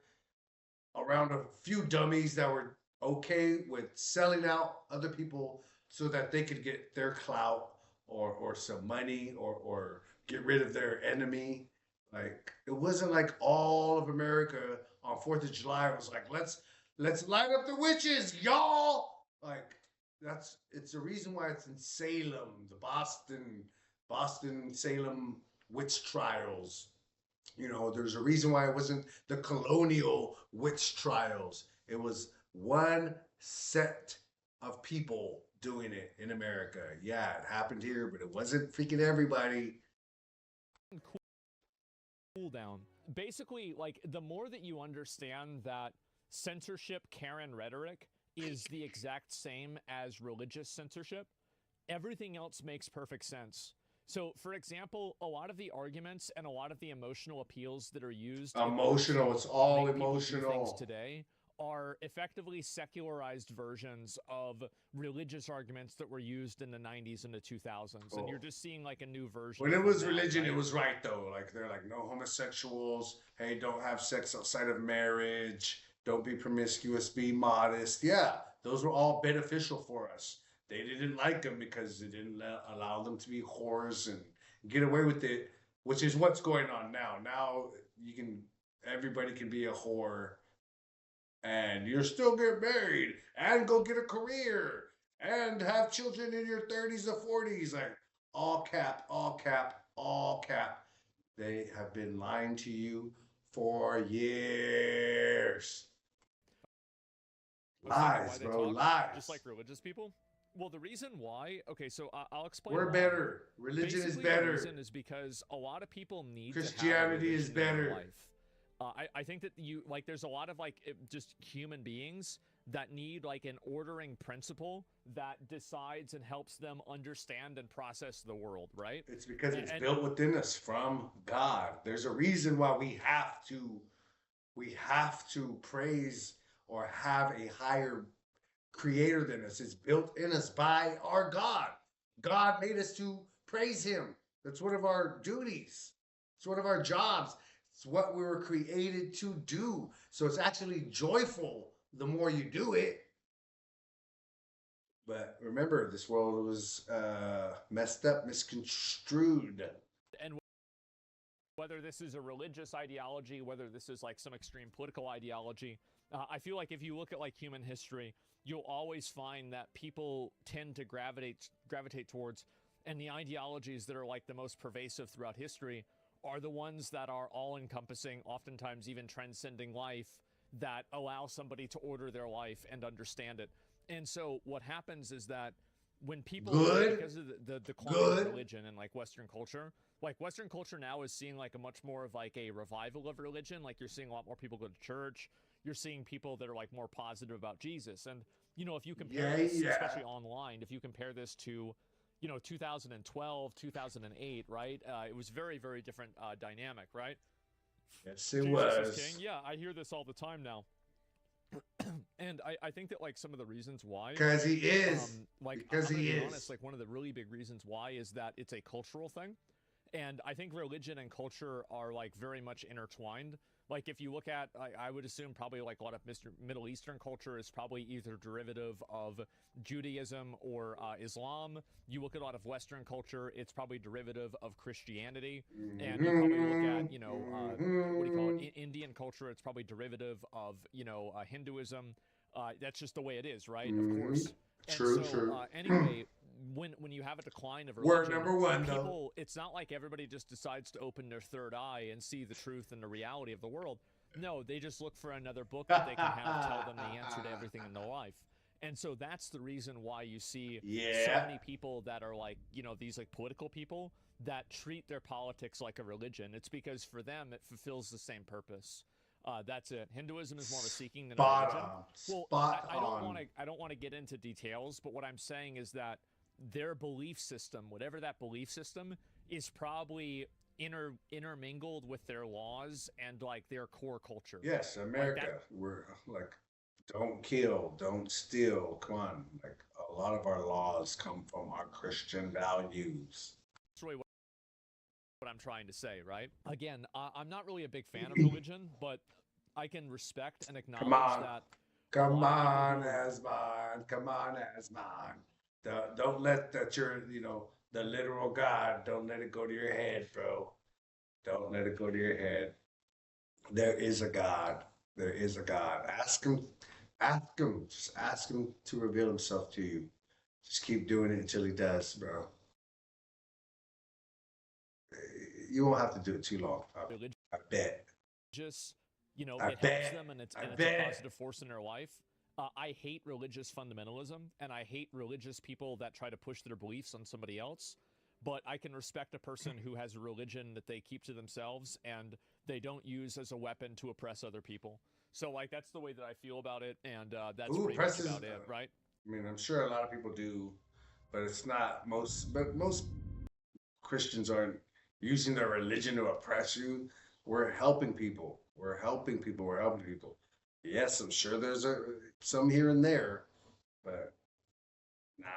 around a few dummies that were okay with selling out other people so that they could get their clout or some money or get rid of their enemy. Like, it wasn't like all of America on 4th of July was like, let's light up the witches, y'all. Like, it's the reason why it's in Salem, the Boston, Salem witch trials. There's a reason why it wasn't the colonial witch trials. It was one set of people doing it in America. Yeah, it happened here, but it wasn't freaking everybody. Cool down. Basically, the more that you understand that censorship Karen rhetoric is the exact same as religious censorship, everything else makes perfect sense. So, for example, a lot of the arguments and a lot of the emotional appeals that are used... Emotional, it's all emotional. ...today are effectively secularized versions of religious arguments that were used in the 90s and the 2000s. And you're just seeing a new version. When it was religion, it was right, though. They're like, no homosexuals. Hey, don't have sex outside of marriage. Don't be promiscuous, be modest. Yeah, those were all beneficial for us. They didn't like them because they didn't allow them to be whores and get away with it, which is what's going on now. Now everybody can be a whore and you're still get married and go get a career and have children in your 30s or 40s. Like, all cap, all cap, all cap. They have been lying to you for years. Lies, bro, lies. Just like religious people. Well, the reason why, okay, so I'll explain. We're why. better. Religion Basically, is better. The reason is because a lot of people need Christianity to have is a religion in their better. life. I think that there's a lot of just human beings that need like an ordering principle that decides and helps them understand and process the world, right? It's because it's built within us from God. There's a reason why we have to praise or have a higher creator than us. It's built in us by our God. God made us to praise him. That's one of our duties. It's one of our jobs. It's what we were created to do. So it's actually joyful the more you do it. But remember, this world was messed up, misconstrued. And whether this is a religious ideology, whether this is like some extreme political ideology, I feel like if you look at like human history, you'll always find that people tend to gravitate towards, and the ideologies that are like the most pervasive throughout history are the ones that are all-encompassing, oftentimes even transcending life, that allow somebody to order their life and understand it. And so what happens is that when people, because of the decline of religion and like Western culture now is seeing like a much more of like a revival of religion. Like you're seeing a lot more people go to church. You're seeing people that are like more positive about Jesus. And, you know, if you compare this, especially online, if you compare this to, 2012, 2008, right? It was very, very different dynamic, right? Yes, it Jesus was. is king. Yeah, I hear this all the time now. And I think that like some of the reasons why, because he is, because he is honest, like one of the really big reasons why is that it's a cultural thing. And I think religion and culture are like very much intertwined. Like if you look at, I would assume probably like a lot of Middle Eastern culture is probably either derivative of Judaism or Islam. You look at a lot of Western culture, it's probably derivative of Christianity. And you probably look at, what do you call it? Indian culture, it's probably derivative of, Hinduism. That's just the way it is, right? Of course. True. Anyway, when you have a decline of We're religion, number one, people, though. it's not like everybody just decides to open their third eye and see the truth and the reality of the world. No, they just look for another book that they can have tell them the answer to everything in their life. And so that's the reason why you see so many people that are like, these like political people that treat their politics like a religion. It's because for them, it fulfills the same purpose. That's it. Hinduism is more of a seeking than a religion. Well, I don't want to get into details, but what I'm saying is that their belief system, whatever that belief system, is probably intermingled with their laws and like their core culture. Yes, America. Like we're like, don't kill, don't steal. Come on, like a lot of our laws come from our Christian values. That's really what I'm trying to say, right? Again, I'm not really a big fan of religion, but I can respect and acknowledge that. Come on, Asmon. Come on, Asmon. Don't let that the literal God, don't let it go to your head, bro. Don't let it go to your head. There is a God. There is a God. Ask him. Just ask him to reveal himself to you. Just keep doing it until he does, bro. You won't have to do it too long. I bet. Just, it helps them and it's a positive force in their life. I hate religious fundamentalism, and I hate religious people that try to push their beliefs on somebody else. But I can respect a person who has a religion that they keep to themselves and they don't use as a weapon to oppress other people. So, like, that's the way that I feel about it, and that's pretty much about it, right? I mean, I'm sure a lot of people do, but it's not most. But most Christians aren't using their religion to oppress you. We're helping people. We're helping people. Yes, I'm sure there's some here and there, but nah.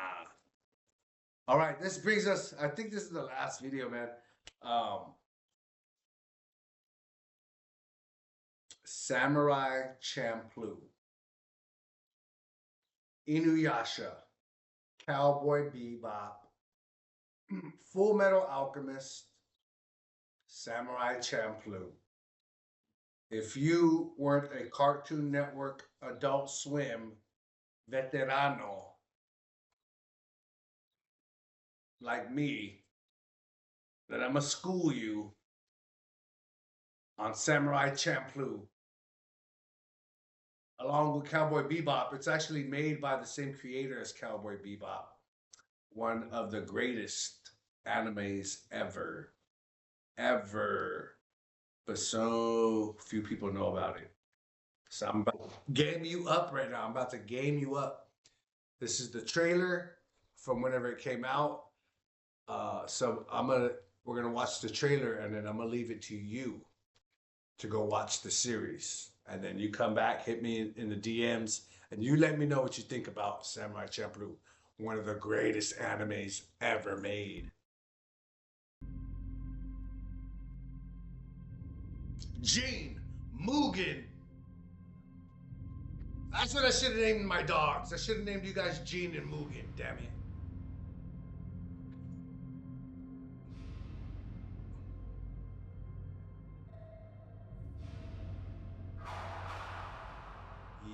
All right, this brings us, I think this is the last video, man. Samurai Champloo, Inuyasha, Cowboy Bebop, Full Metal Alchemist, Samurai Champloo. if you weren't a Cartoon Network, Adult Swim veterano like me, then I'm gonna school you on Samurai Champloo, along with Cowboy Bebop. It's actually made by the same creator as Cowboy Bebop, one of the greatest animes ever. But so few people know about it. So I'm about to game you up right now. I'm about to game you up. This is the trailer from whenever it came out. So we're gonna watch the trailer, and then I'm gonna leave it to you to go watch the series. And then you come back, hit me in the DMs, and you let me know what you think about Samurai Champloo, one of the greatest animes ever made. Gene Mugen. That's what I should have named my dogs. I should have named you guys Gene and Mugen, damn it.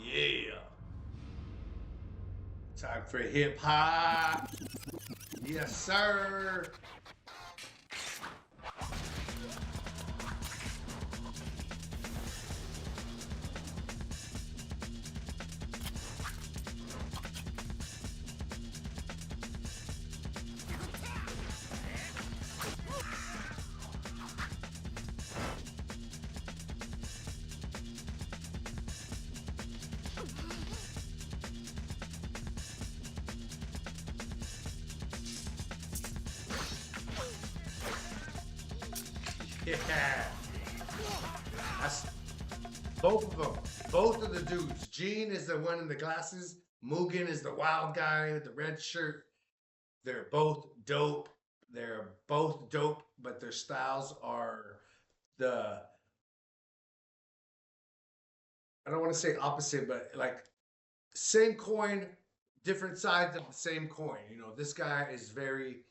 Yeah. Time for hip hop. Yes, sir. Yeah. That's both of them. Both of the dudes. Gene is the one in the glasses. Mugen is the wild guy with the red shirt. They're both dope. But their styles are I don't want to say opposite, but like same coin, different sides of the same coin. You know, this guy is very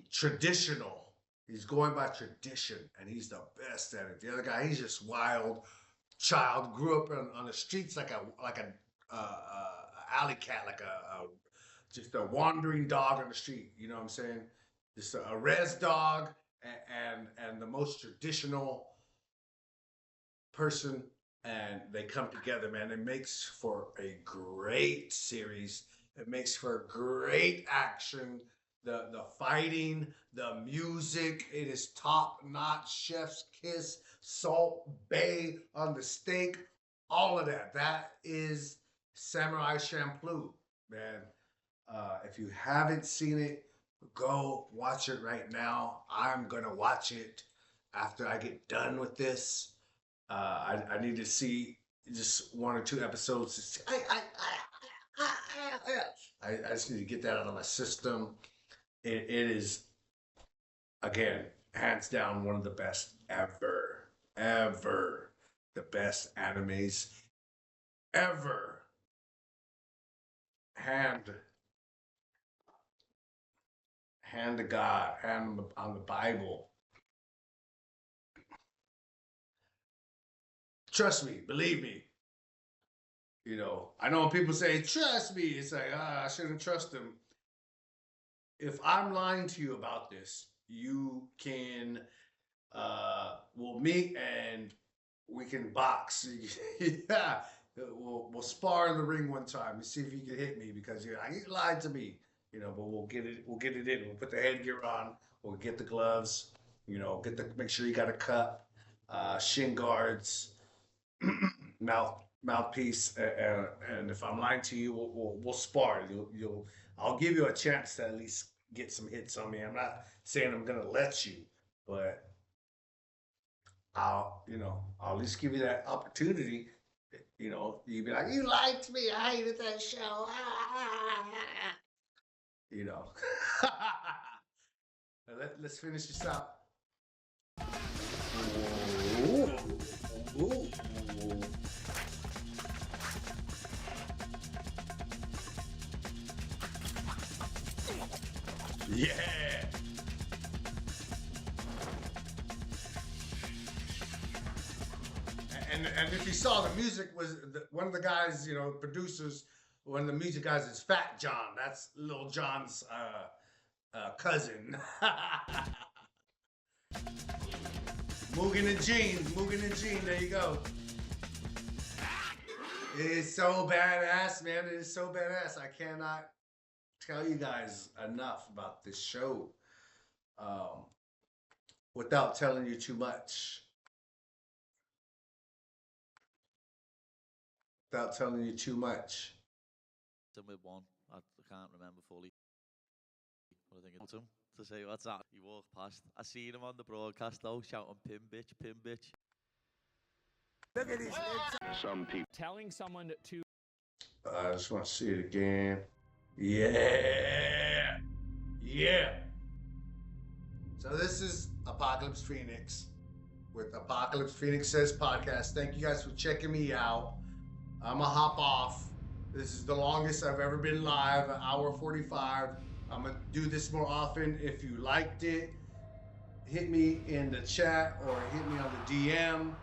traditional. He's going by tradition, and he's the best at it. The other guy, he's just wild child. Grew up on the streets like a alley cat, just a wandering dog on the street. You know what I'm saying? Just a res dog and the most traditional person, and they come together, man. It makes for a great series. It makes for great action. The fighting, the music, it is top notch. Chef's kiss, Salt Bay on the steak, all of that. That is Samurai Champloo, man. If you haven't seen it, go watch it right now. I'm gonna watch it after I get done with this. I need to see just 1 or 2 episodes. I just need to get that out of my system. It is, again, hands down, one of the best ever. The best animes ever. Hand to God, hand on the Bible. Trust me, believe me. You know, I know when people say, trust me, it's like, I shouldn't trust them. If I'm lying to you about this, you can, we'll meet and we can box. Yeah, we'll spar in the ring one time and see if you can hit me because you lied to me. You know, but we'll get it in. We'll put the headgear on. We'll get the gloves. You know, make sure you got a cup, shin guards, mouthpiece, and if I'm lying to you, we'll spar. I'll give you a chance to at least get some hits on me. I'm not saying I'm gonna let you, but I'll at least give you that opportunity. You know, you'd be like, you lied to me. I hated that show. You know. Let's finish this out. Ooh. Yeah. And if you saw, the music was one of the guys, producers. One of the music guys is Fat John. That's Lil Jon's cousin. Mugen and Gene. There you go. It is so badass, man. It is so badass. I cannot tell you guys enough about this show without telling you too much. Without telling you too much. With one, I can't remember fully. But I think it's him to say what's that. He walked past. I seen him on the broadcast though, shouting "Pin bitch, pin bitch." Look at these. Some people telling someone to. I just want to see it again. Yeah. So this is Apocalypse Phoenix with Apocalypse Phoenix Says Podcast. Thank you guys for checking me out. I'm going to hop off. This is the longest I've ever been live, 1 hour 45. I'm going to do this more often. If you liked it, hit me in the chat or hit me on the DM.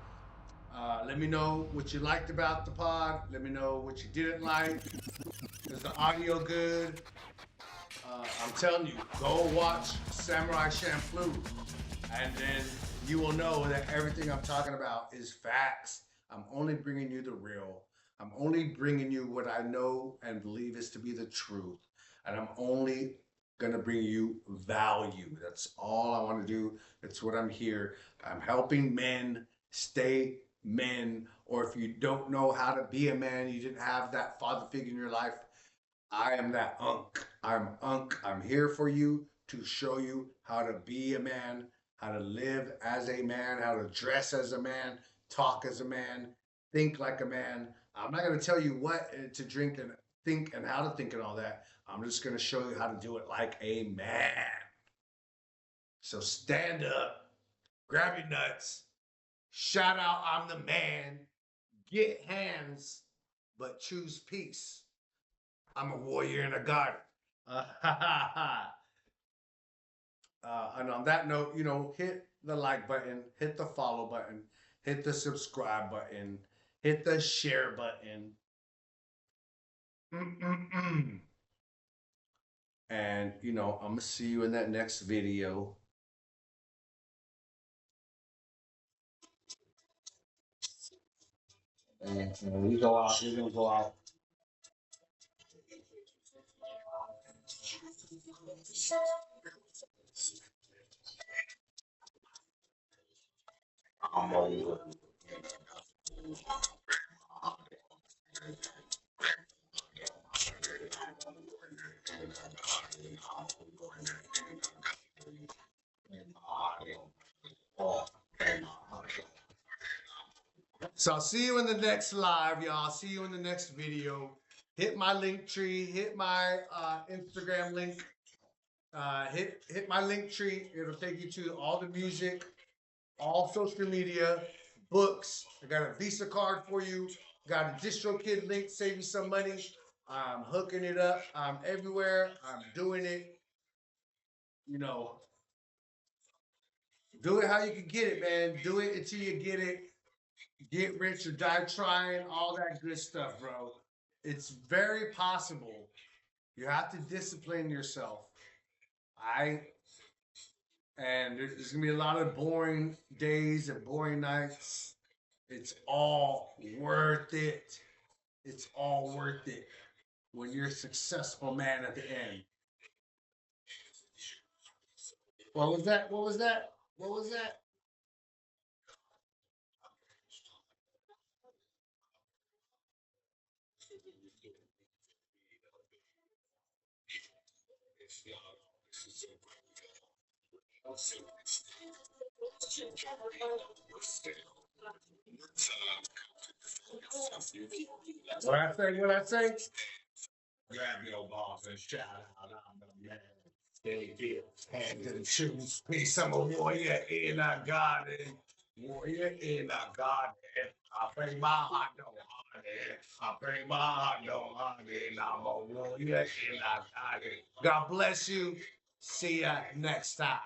Let me know what you liked about the pod. Let me know what you didn't like. Is the audio good? I'm telling you, go watch Samurai Champloo, and then you will know that everything I'm talking about is facts. I'm only bringing you the real. I'm only bringing you what I know and believe is to be the truth. And I'm only going to bring you value. That's all I want to do. That's what I'm here. I'm helping men stay men. Or if you don't know how to be a man, you didn't have that father figure in your life, I am that Unk. I'm Unk. I'm here for you to show you how to be a man, how to live as a man, how to dress as a man, talk as a man, think like a man. I'm not going to tell you what to drink and think and how to think and all that. I'm just going to show you how to do it like a man. So stand up, grab your nuts, shout out, I'm the man, get hands, but choose peace. I'm a warrior and a god. And on that note, hit the like button, hit the follow button, hit the subscribe button, hit the share button. And, I'm going to see you in that next video. And we go out, we're going to go out. So I'll see you in the next live, y'all. See you in the next video. Hit my link tree. Hit my Instagram link. Hit my link tree. It'll take you to all the music, all social media, books. I got a Visa card for you. Got a DistroKid link. Save you some money. I'm hooking it up. I'm everywhere. I'm doing it. Do it how you can get it, man. Do it until you get it. Get rich or die trying, all that good stuff, bro. It's very possible. You have to discipline yourself. And there's going to be a lot of boring days and boring nights. It's all worth it. It's all worth it when you're a successful man at the end. What was that? What was that? What was that? What I say? What I say? Grab your balls and shout out, I'm the man. Stay here, hands and shoes. Peace, I'm a warrior in a garden. Warrior in a garden. I bring my heart, no honey. I bring my heart, no honey. I'm a warrior in a garden. God bless you. See ya next time.